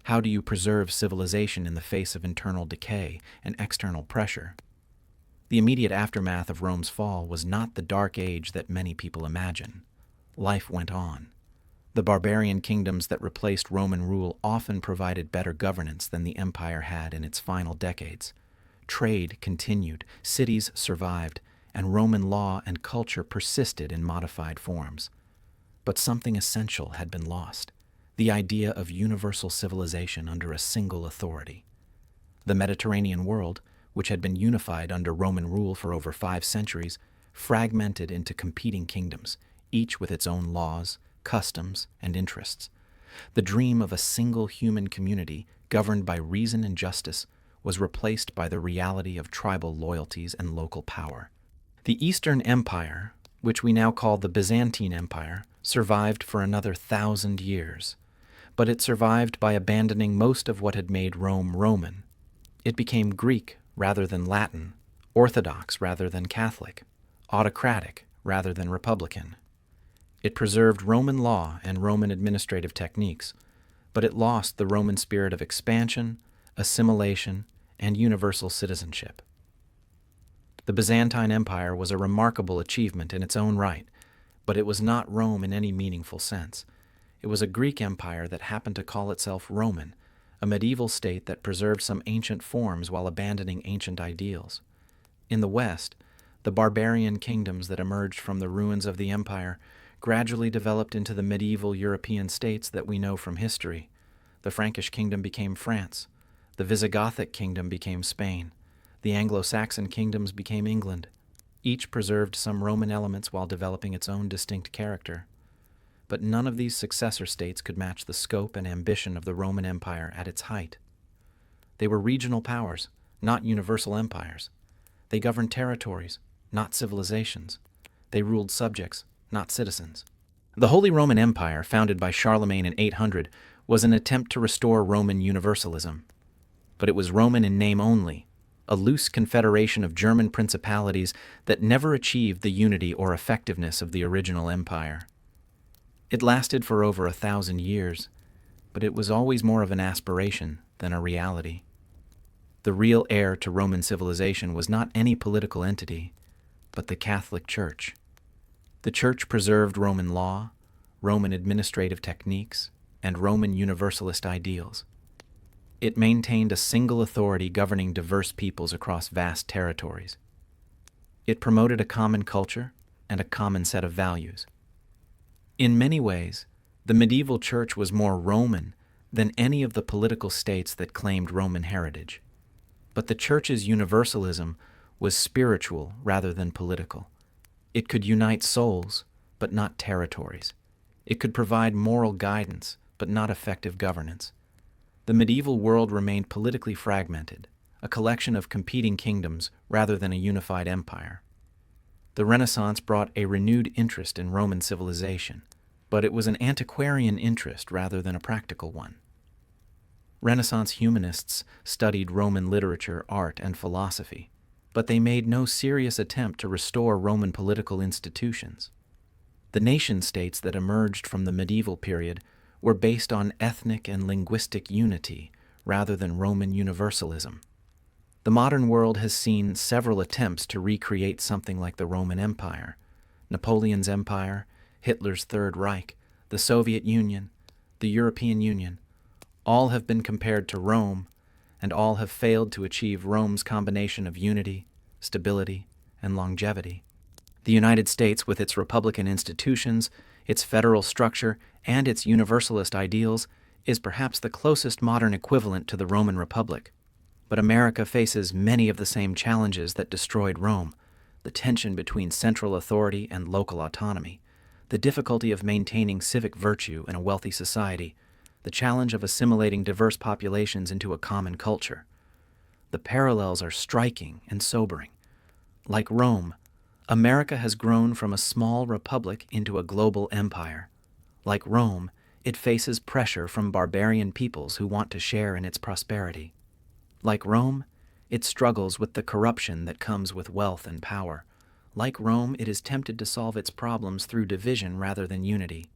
How do you preserve civilization in the face of internal decay and external pressure? The immediate aftermath of Rome's fall was not the dark age that many people imagine. Life went on. The barbarian kingdoms that replaced Roman rule often provided better governance than the empire had in its final decades. Trade continued, cities survived, and Roman law and culture persisted in modified forms. But something essential had been lost: the idea of universal civilization under a single authority. The Mediterranean world, which had been unified under Roman rule for over 5 centuries, fragmented into competing kingdoms, each with its own laws, customs, and interests. The dream of a single human community governed by reason and justice was replaced by the reality of tribal loyalties and local power. The Eastern Empire, which we now call the Byzantine Empire, survived for another 1,000 years, but it survived by abandoning most of what had made Rome Roman. It became Greek rather than Latin, Orthodox rather than Catholic, autocratic rather than republican. It preserved Roman law and Roman administrative techniques, but it lost the Roman spirit of expansion, assimilation, and universal citizenship. The Byzantine Empire was a remarkable achievement in its own right, but it was not Rome in any meaningful sense. It was a Greek empire that happened to call itself Roman, a medieval state that preserved some ancient forms while abandoning ancient ideals. In the West, the barbarian kingdoms that emerged from the ruins of the empire gradually developed into the medieval European states that we know from history. The Frankish kingdom became France. The Visigothic kingdom became Spain. The Anglo-Saxon kingdoms became England. Each preserved some Roman elements while developing its own distinct character. But none of these successor states could match the scope and ambition of the Roman Empire at its height. They were regional powers, not universal empires. They governed territories, not civilizations. They ruled subjects, not citizens. The Holy Roman Empire, founded by Charlemagne in 800, was an attempt to restore Roman universalism. But it was Roman in name only, a loose confederation of German principalities that never achieved the unity or effectiveness of the original empire. It lasted for over 1,000 years, but it was always more of an aspiration than a reality. The real heir to Roman civilization was not any political entity, but the Catholic Church. The Church preserved Roman law, Roman administrative techniques, and Roman universalist ideals. It maintained a single authority governing diverse peoples across vast territories. It promoted a common culture and a common set of values. In many ways, the medieval church was more Roman than any of the political states that claimed Roman heritage. But the church's universalism was spiritual rather than political. It could unite souls, but not territories. It could provide moral guidance, but not effective governance. The medieval world remained politically fragmented, a collection of competing kingdoms rather than a unified empire. The Renaissance brought a renewed interest in Roman civilization, but it was an antiquarian interest rather than a practical one. Renaissance humanists studied Roman literature, art, and philosophy, but they made no serious attempt to restore Roman political institutions. The nation-states that emerged from the medieval period were based on ethnic and linguistic unity rather than Roman universalism. The modern world has seen several attempts to recreate something like the Roman Empire: Napoleon's Empire, Hitler's Third Reich, the Soviet Union, the European Union. All have been compared to Rome, and all have failed to achieve Rome's combination of unity, stability, and longevity. The United States, with its republican institutions, its federal structure, and its universalist ideals, is perhaps the closest modern equivalent to the Roman Republic. But America faces many of the same challenges that destroyed Rome: the tension between central authority and local autonomy, the difficulty of maintaining civic virtue in a wealthy society, the challenge of assimilating diverse populations into a common culture. The parallels are striking and sobering. Like Rome, America has grown from a small republic into a global empire. Like Rome, it faces pressure from barbarian peoples who want to share in its prosperity. Like Rome, it struggles with the corruption that comes with wealth and power. Like Rome, it is tempted to solve its problems through division rather than unity.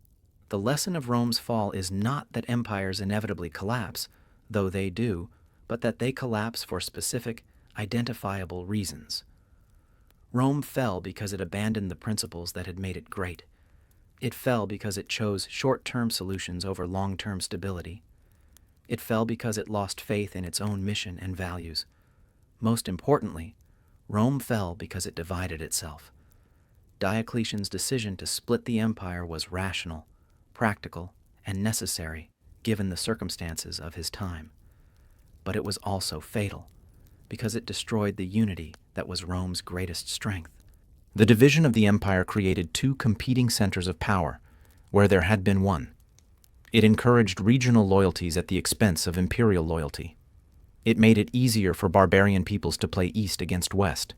The lesson of Rome's fall is not that empires inevitably collapse, though they do, but that they collapse for specific, identifiable reasons. Rome fell because it abandoned the principles that had made it great. It fell because it chose short-term solutions over long-term stability. It fell because it lost faith in its own mission and values. Most importantly, Rome fell because it divided itself. Diocletian's decision to split the empire was rational, practical, and necessary given the circumstances of his time. But it was also fatal, because it destroyed the unity that was Rome's greatest strength. The division of the empire created two competing centers of power, where there had been one. It encouraged regional loyalties at the expense of imperial loyalty. It made it easier for barbarian peoples to play east against west.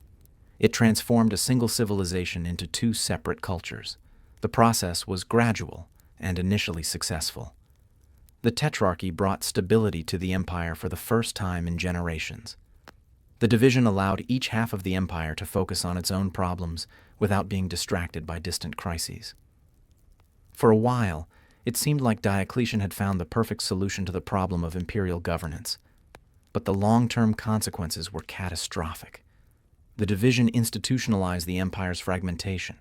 It transformed a single civilization into two separate cultures. The process was gradual and initially successful. The Tetrarchy brought stability to the empire for the first time in generations. The division allowed each half of the empire to focus on its own problems without being distracted by distant crises. For a while, it seemed like Diocletian had found the perfect solution to the problem of imperial governance. But the long-term consequences were catastrophic. The division institutionalized the empire's fragmentation.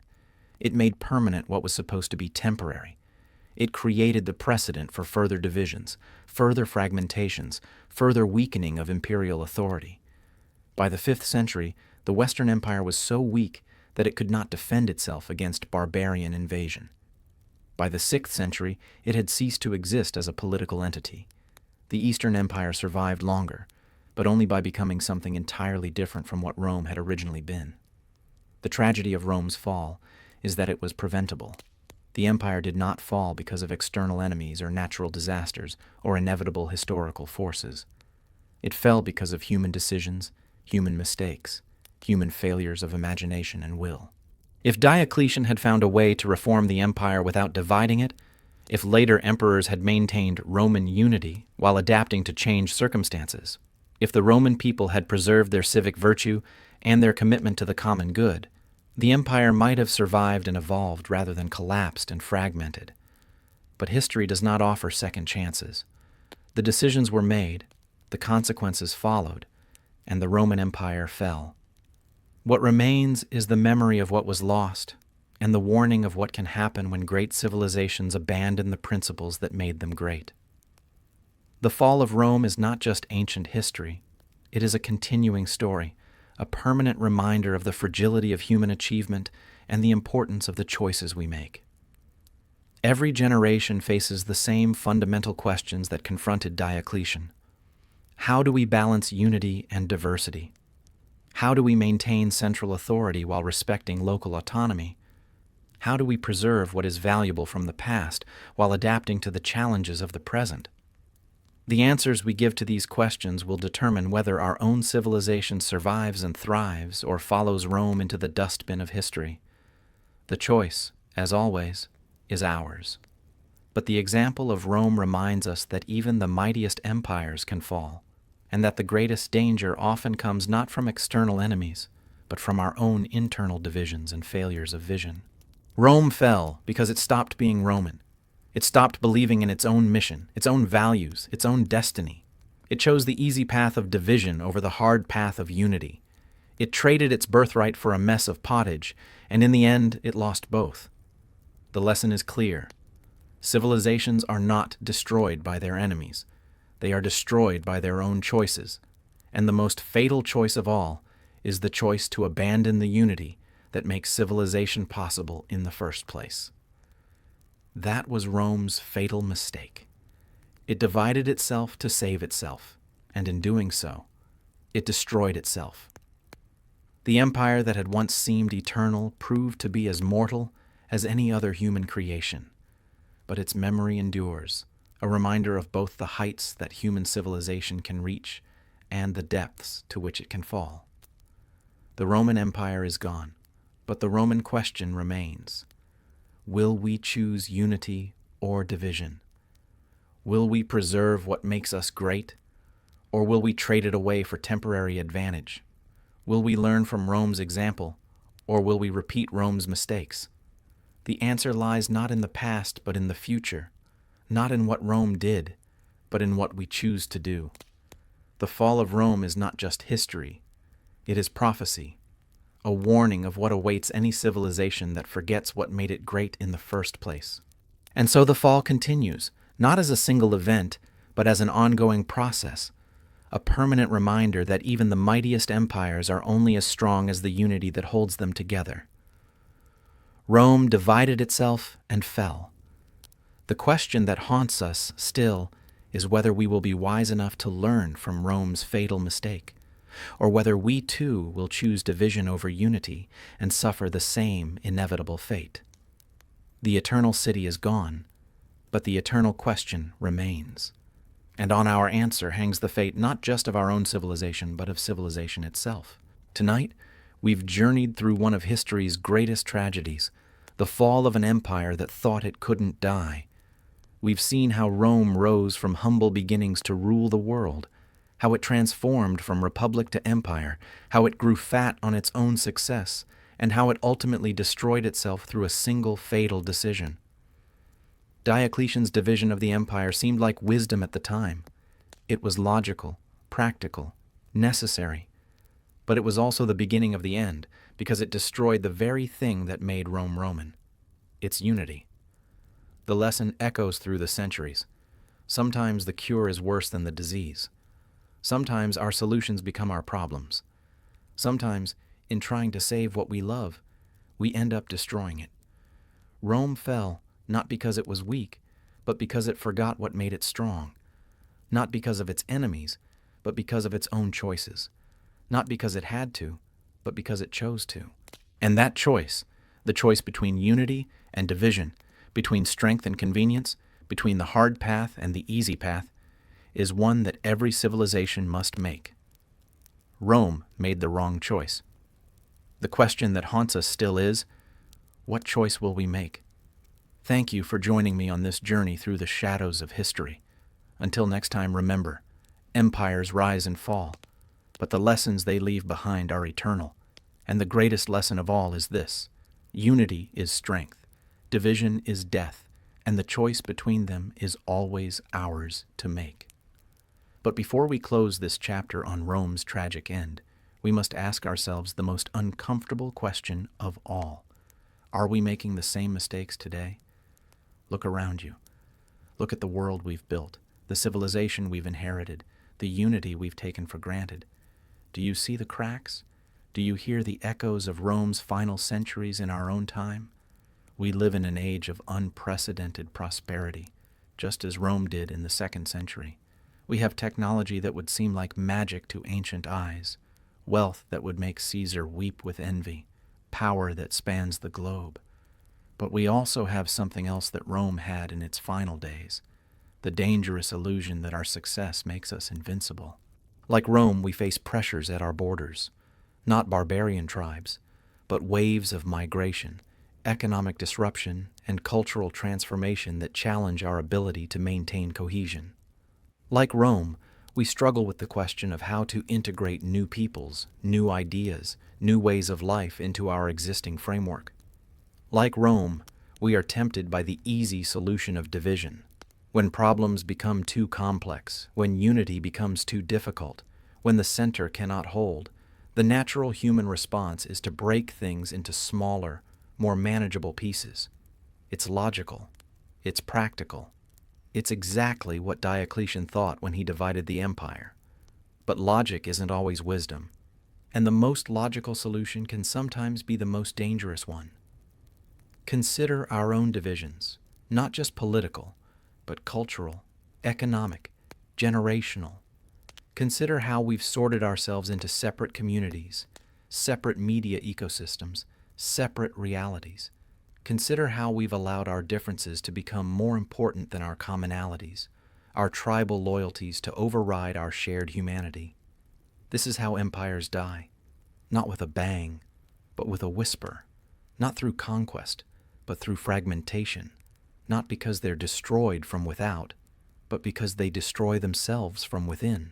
It made permanent what was supposed to be temporary. It created the precedent for further divisions, further fragmentations, further weakening of imperial authority. By the 5th century, the Western Empire was so weak that it could not defend itself against barbarian invasion. By the 6th century, it had ceased to exist as a political entity. The Eastern Empire survived longer, but only by becoming something entirely different from what Rome had originally been. The tragedy of Rome's fall is that it was preventable. The empire did not fall because of external enemies or natural disasters or inevitable historical forces. It fell because of human decisions, human mistakes, human failures of imagination and will. If Diocletian had found a way to reform the empire without dividing it, if later emperors had maintained Roman unity while adapting to changed circumstances, if the Roman people had preserved their civic virtue and their commitment to the common good, the empire might have survived and evolved rather than collapsed and fragmented. But history does not offer second chances. The decisions were made, the consequences followed, and the Roman Empire fell. What remains is the memory of what was lost and the warning of what can happen when great civilizations abandon the principles that made them great. The fall of Rome is not just ancient history. It is a continuing story, a permanent reminder of the fragility of human achievement and the importance of the choices we make. Every generation faces the same fundamental questions that confronted Diocletian. How do we balance unity and diversity? How do we maintain central authority while respecting local autonomy? How do we preserve what is valuable from the past while adapting to the challenges of the present? The answers we give to these questions will determine whether our own civilization survives and thrives or follows Rome into the dustbin of history. The choice, as always, is ours. But the example of Rome reminds us that even the mightiest empires can fall, and that the greatest danger often comes not from external enemies, but from our own internal divisions and failures of vision. Rome fell because it stopped being Roman. It stopped believing in its own mission, its own values, its own destiny. It chose the easy path of division over the hard path of unity. It traded its birthright for a mess of pottage, and in the end, it lost both. The lesson is clear. Civilizations are not destroyed by their enemies. They are destroyed by their own choices. And the most fatal choice of all is the choice to abandon the unity that makes civilization possible in the first place. That was Rome's fatal mistake. It divided itself to save itself, and in doing so, it destroyed itself. The empire that had once seemed eternal proved to be as mortal as any other human creation. But its memory endures, a reminder of both the heights that human civilization can reach and the depths to which it can fall. The Roman Empire is gone, but the Roman question remains. Will we choose unity or division? Will we preserve what makes us great, or will we trade it away for temporary advantage? Will we learn from Rome's example, or will we repeat Rome's mistakes? The answer lies not in the past, but in the future, not in what Rome did, but in what we choose to do. The fall of Rome is not just history, it is prophecy, a warning of what awaits any civilization that forgets what made it great in the first place. And so the fall continues, not as a single event, but as an ongoing process, a permanent reminder that even the mightiest empires are only as strong as the unity that holds them together. Rome divided itself and fell. The question that haunts us still is whether we will be wise enough to learn from Rome's fatal mistake, or whether we too will choose division over unity and suffer the same inevitable fate. The eternal city is gone, but the eternal question remains. And on our answer hangs the fate not just of our own civilization, but of civilization itself. Tonight, we've journeyed through one of history's greatest tragedies, the fall of an empire that thought it couldn't die. We've seen how Rome rose from humble beginnings to rule the world, how it transformed from republic to empire, how it grew fat on its own success, and how it ultimately destroyed itself through a single fatal decision. Diocletian's division of the empire seemed like wisdom at the time. It was logical, practical, necessary, but it was also the beginning of the end, because it destroyed the very thing that made Rome Roman, its unity. The lesson echoes through the centuries. Sometimes the cure is worse than the disease. Sometimes our solutions become our problems. Sometimes, in trying to save what we love, we end up destroying it. Rome fell not because it was weak, but because it forgot what made it strong. Not because of its enemies, but because of its own choices. Not because it had to, but because it chose to. And that choice, the choice between unity and division, between strength and convenience, between the hard path and the easy path, is one that every civilization must make. Rome made the wrong choice. The question that haunts us still is, what choice will we make? Thank you for joining me on this journey through the shadows of history. Until next time, remember, empires rise and fall, but the lessons they leave behind are eternal. And the greatest lesson of all is this: unity is strength, division is death, and the choice between them is always ours to make. But before we close this chapter on Rome's tragic end, we must ask ourselves the most uncomfortable question of all. Are we making the same mistakes today? Look around you. Look at the world we've built, the civilization we've inherited, the unity we've taken for granted. Do you see the cracks? Do you hear the echoes of Rome's final centuries in our own time? We live in an age of unprecedented prosperity, just as Rome did in the 2nd century. We have technology that would seem like magic to ancient eyes, wealth that would make Caesar weep with envy, power that spans the globe. But we also have something else that Rome had in its final days, the dangerous illusion that our success makes us invincible. Like Rome, we face pressures at our borders, not barbarian tribes, but waves of migration, economic disruption, and cultural transformation that challenge our ability to maintain cohesion. Like Rome, we struggle with the question of how to integrate new peoples, new ideas, new ways of life into our existing framework. Like Rome, we are tempted by the easy solution of division. When problems become too complex, when unity becomes too difficult, when the center cannot hold, the natural human response is to break things into smaller, more manageable pieces. It's logical. It's practical. It's exactly what Diocletian thought when he divided the empire. But logic isn't always wisdom, and the most logical solution can sometimes be the most dangerous one. Consider our own divisions, not just political, but cultural, economic, generational. Consider how we've sorted ourselves into separate communities, separate media ecosystems, separate realities. Consider how we've allowed our differences to become more important than our commonalities, our tribal loyalties to override our shared humanity. This is how empires die, not with a bang, but with a whisper, not through conquest, but through fragmentation, not because they're destroyed from without, but because they destroy themselves from within.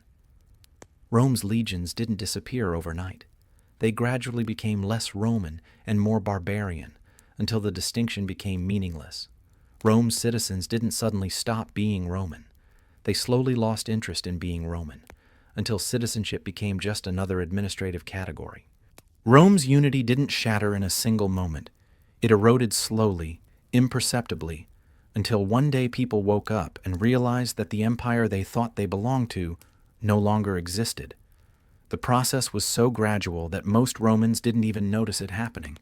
Rome's legions didn't disappear overnight. They gradually became less Roman and more barbarian until the distinction became meaningless. Rome's citizens didn't suddenly stop being Roman. They slowly lost interest in being Roman until citizenship became just another administrative category. Rome's unity didn't shatter in a single moment. It eroded slowly, imperceptibly, until one day people woke up and realized that the empire they thought they belonged to no longer existed. The process was so gradual that most Romans didn't even notice it happening.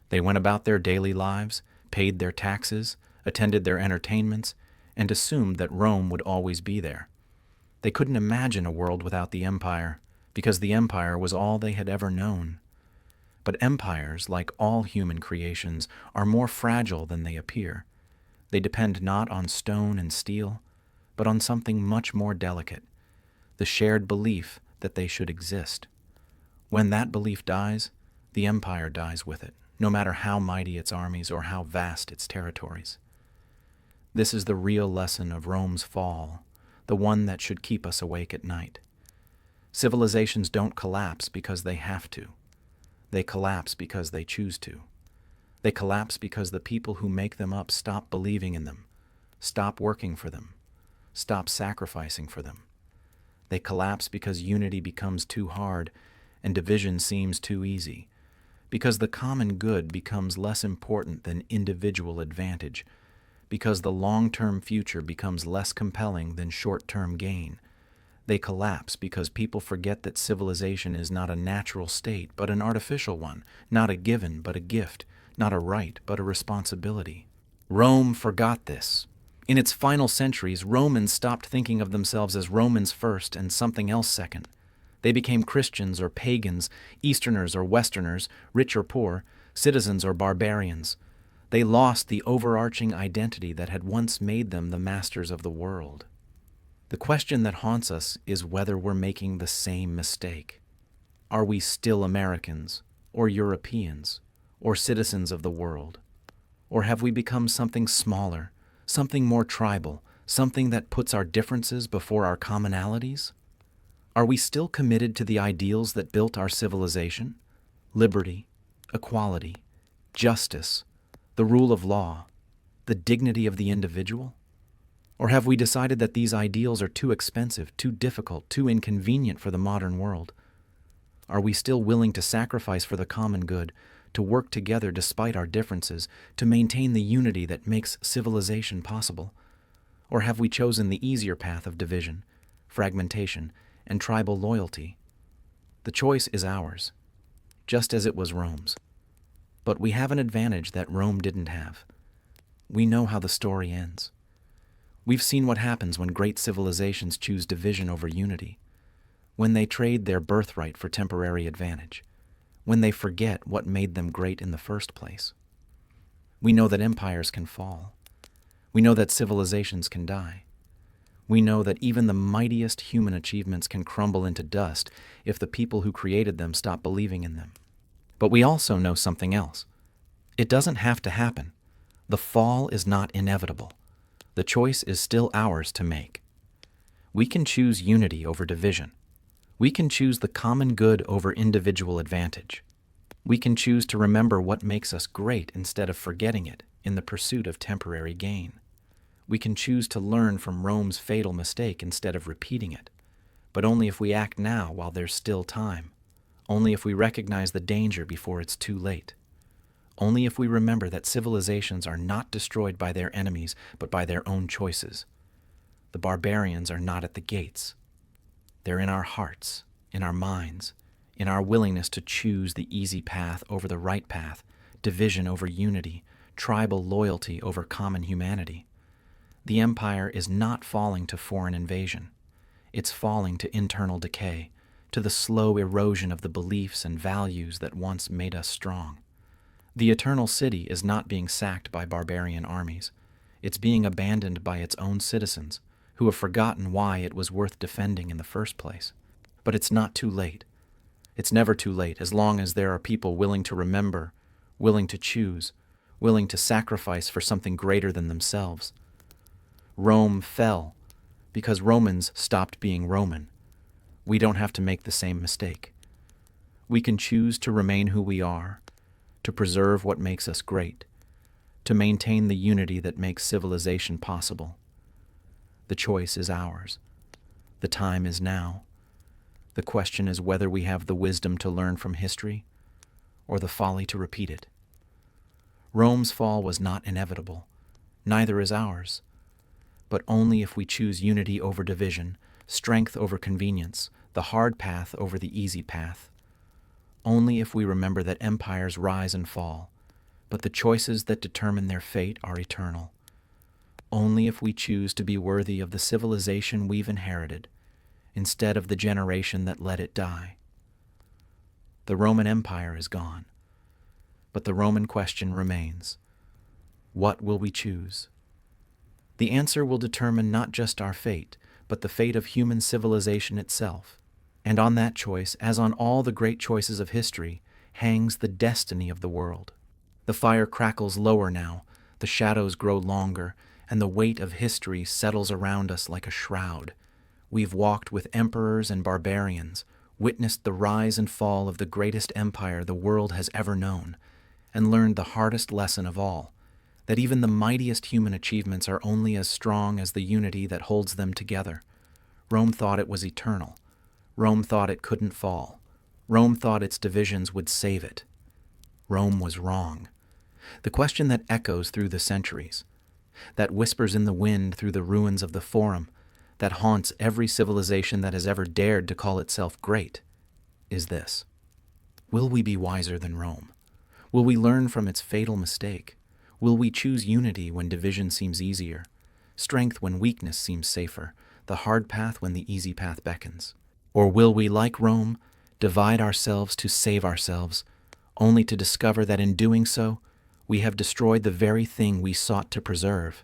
They went about their daily lives, paid their taxes, attended their entertainments, and assumed that Rome would always be there. They couldn't imagine a world without the empire, because the empire was all they had ever known. But empires, like all human creations, are more fragile than they appear. They depend not on stone and steel, but on something much more delicate, the shared belief that they should exist. When that belief dies, the empire dies with it, no matter how mighty its armies or how vast its territories. This is the real lesson of Rome's fall, the one that should keep us awake at night. Civilizations don't collapse because they have to. They collapse because they choose to. They collapse because the people who make them up stop believing in them, stop working for them, stop sacrificing for them. They collapse because unity becomes too hard and division seems too easy, because the common good becomes less important than individual advantage, because the long-term future becomes less compelling than short-term gain. They collapse because people forget that civilization is not a natural state, but an artificial one, not a given, but a gift, not a right, but a responsibility. Rome forgot this. In its final centuries, Romans stopped thinking of themselves as Romans first and something else second. They became Christians or pagans, Easterners or Westerners, rich or poor, citizens or barbarians. They lost the overarching identity that had once made them the masters of the world. The question that haunts us is whether we're making the same mistake. Are we still Americans, or Europeans, or citizens of the world? Or have we become something smaller, something more tribal, something that puts our differences before our commonalities? Are we still committed to the ideals that built our civilization? Liberty, equality, justice, the rule of law, the dignity of the individual? Or have we decided that these ideals are too expensive, too difficult, too inconvenient for the modern world? Are we still willing to sacrifice for the common good, to work together despite our differences, to maintain the unity that makes civilization possible? Or have we chosen the easier path of division, fragmentation, and tribal loyalty? The choice is ours, just as it was Rome's. But we have an advantage that Rome didn't have. We know how the story ends. We've seen what happens when great civilizations choose division over unity, when they trade their birthright for temporary advantage, when they forget what made them great in the first place. We know that empires can fall. We know that civilizations can die. We know that even the mightiest human achievements can crumble into dust if the people who created them stop believing in them. But we also know something else. It doesn't have to happen. The fall is not inevitable. The choice is still ours to make. We can choose unity over division. We can choose the common good over individual advantage. We can choose to remember what makes us great instead of forgetting it in the pursuit of temporary gain. We can choose to learn from Rome's fatal mistake instead of repeating it, but only if we act now while there's still time, only if we recognize the danger before it's too late. Only if we remember that civilizations are not destroyed by their enemies, but by their own choices. The barbarians are not at the gates. They're in our hearts, in our minds, in our willingness to choose the easy path over the right path, division over unity, tribal loyalty over common humanity. The empire is not falling to foreign invasion. It's falling to internal decay, to the slow erosion of the beliefs and values that once made us strong. The eternal city is not being sacked by barbarian armies. It's being abandoned by its own citizens, who have forgotten why it was worth defending in the first place. But it's not too late. It's never too late as long as there are people willing to remember, willing to choose, willing to sacrifice for something greater than themselves. Rome fell because Romans stopped being Roman. We don't have to make the same mistake. We can choose to remain who we are, to preserve what makes us great, to maintain the unity that makes civilization possible. The choice is ours. The time is now. The question is whether we have the wisdom to learn from history or the folly to repeat it. Rome's fall was not inevitable. Neither is ours. But only if we choose unity over division, strength over convenience, the hard path over the easy path. Only if we remember that empires rise and fall, but the choices that determine their fate are eternal. Only if we choose to be worthy of the civilization we've inherited, instead of the generation that let it die. The Roman Empire is gone, but the Roman question remains. What will we choose? The answer will determine not just our fate, but the fate of human civilization itself. And on that choice, as on all the great choices of history, hangs the destiny of the world. The fire crackles lower now, the shadows grow longer, and the weight of history settles around us like a shroud. We've walked with emperors and barbarians, witnessed the rise and fall of the greatest empire the world has ever known, and learned the hardest lesson of all, that even the mightiest human achievements are only as strong as the unity that holds them together. Rome thought it was eternal. Rome thought it couldn't fall. Rome thought its divisions would save it. Rome was wrong. The question that echoes through the centuries, that whispers in the wind through the ruins of the Forum, that haunts every civilization that has ever dared to call itself great, is this. Will we be wiser than Rome? Will we learn from its fatal mistake? Will we choose unity when division seems easier, strength when weakness seems safer, the hard path when the easy path beckons? Or will we, like Rome, divide ourselves to save ourselves, only to discover that in doing so, we have destroyed the very thing we sought to preserve?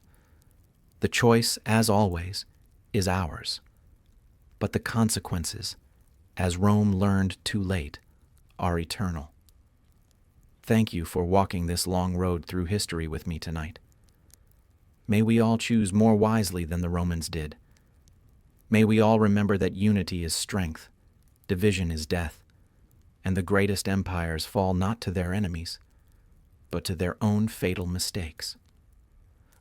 The choice, as always, is ours. But the consequences, as Rome learned too late, are eternal. Thank you for walking this long road through history with me tonight. May we all choose more wisely than the Romans did. May we all remember that unity is strength, division is death, and the greatest empires fall not to their enemies, but to their own fatal mistakes.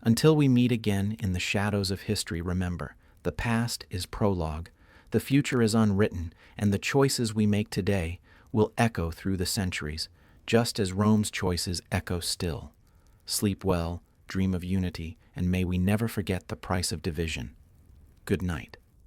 Until we meet again in the shadows of history, remember, the past is prologue, the future is unwritten, and the choices we make today will echo through the centuries, just as Rome's choices echo still. Sleep well, dream of unity, and may we never forget the price of division. Good night.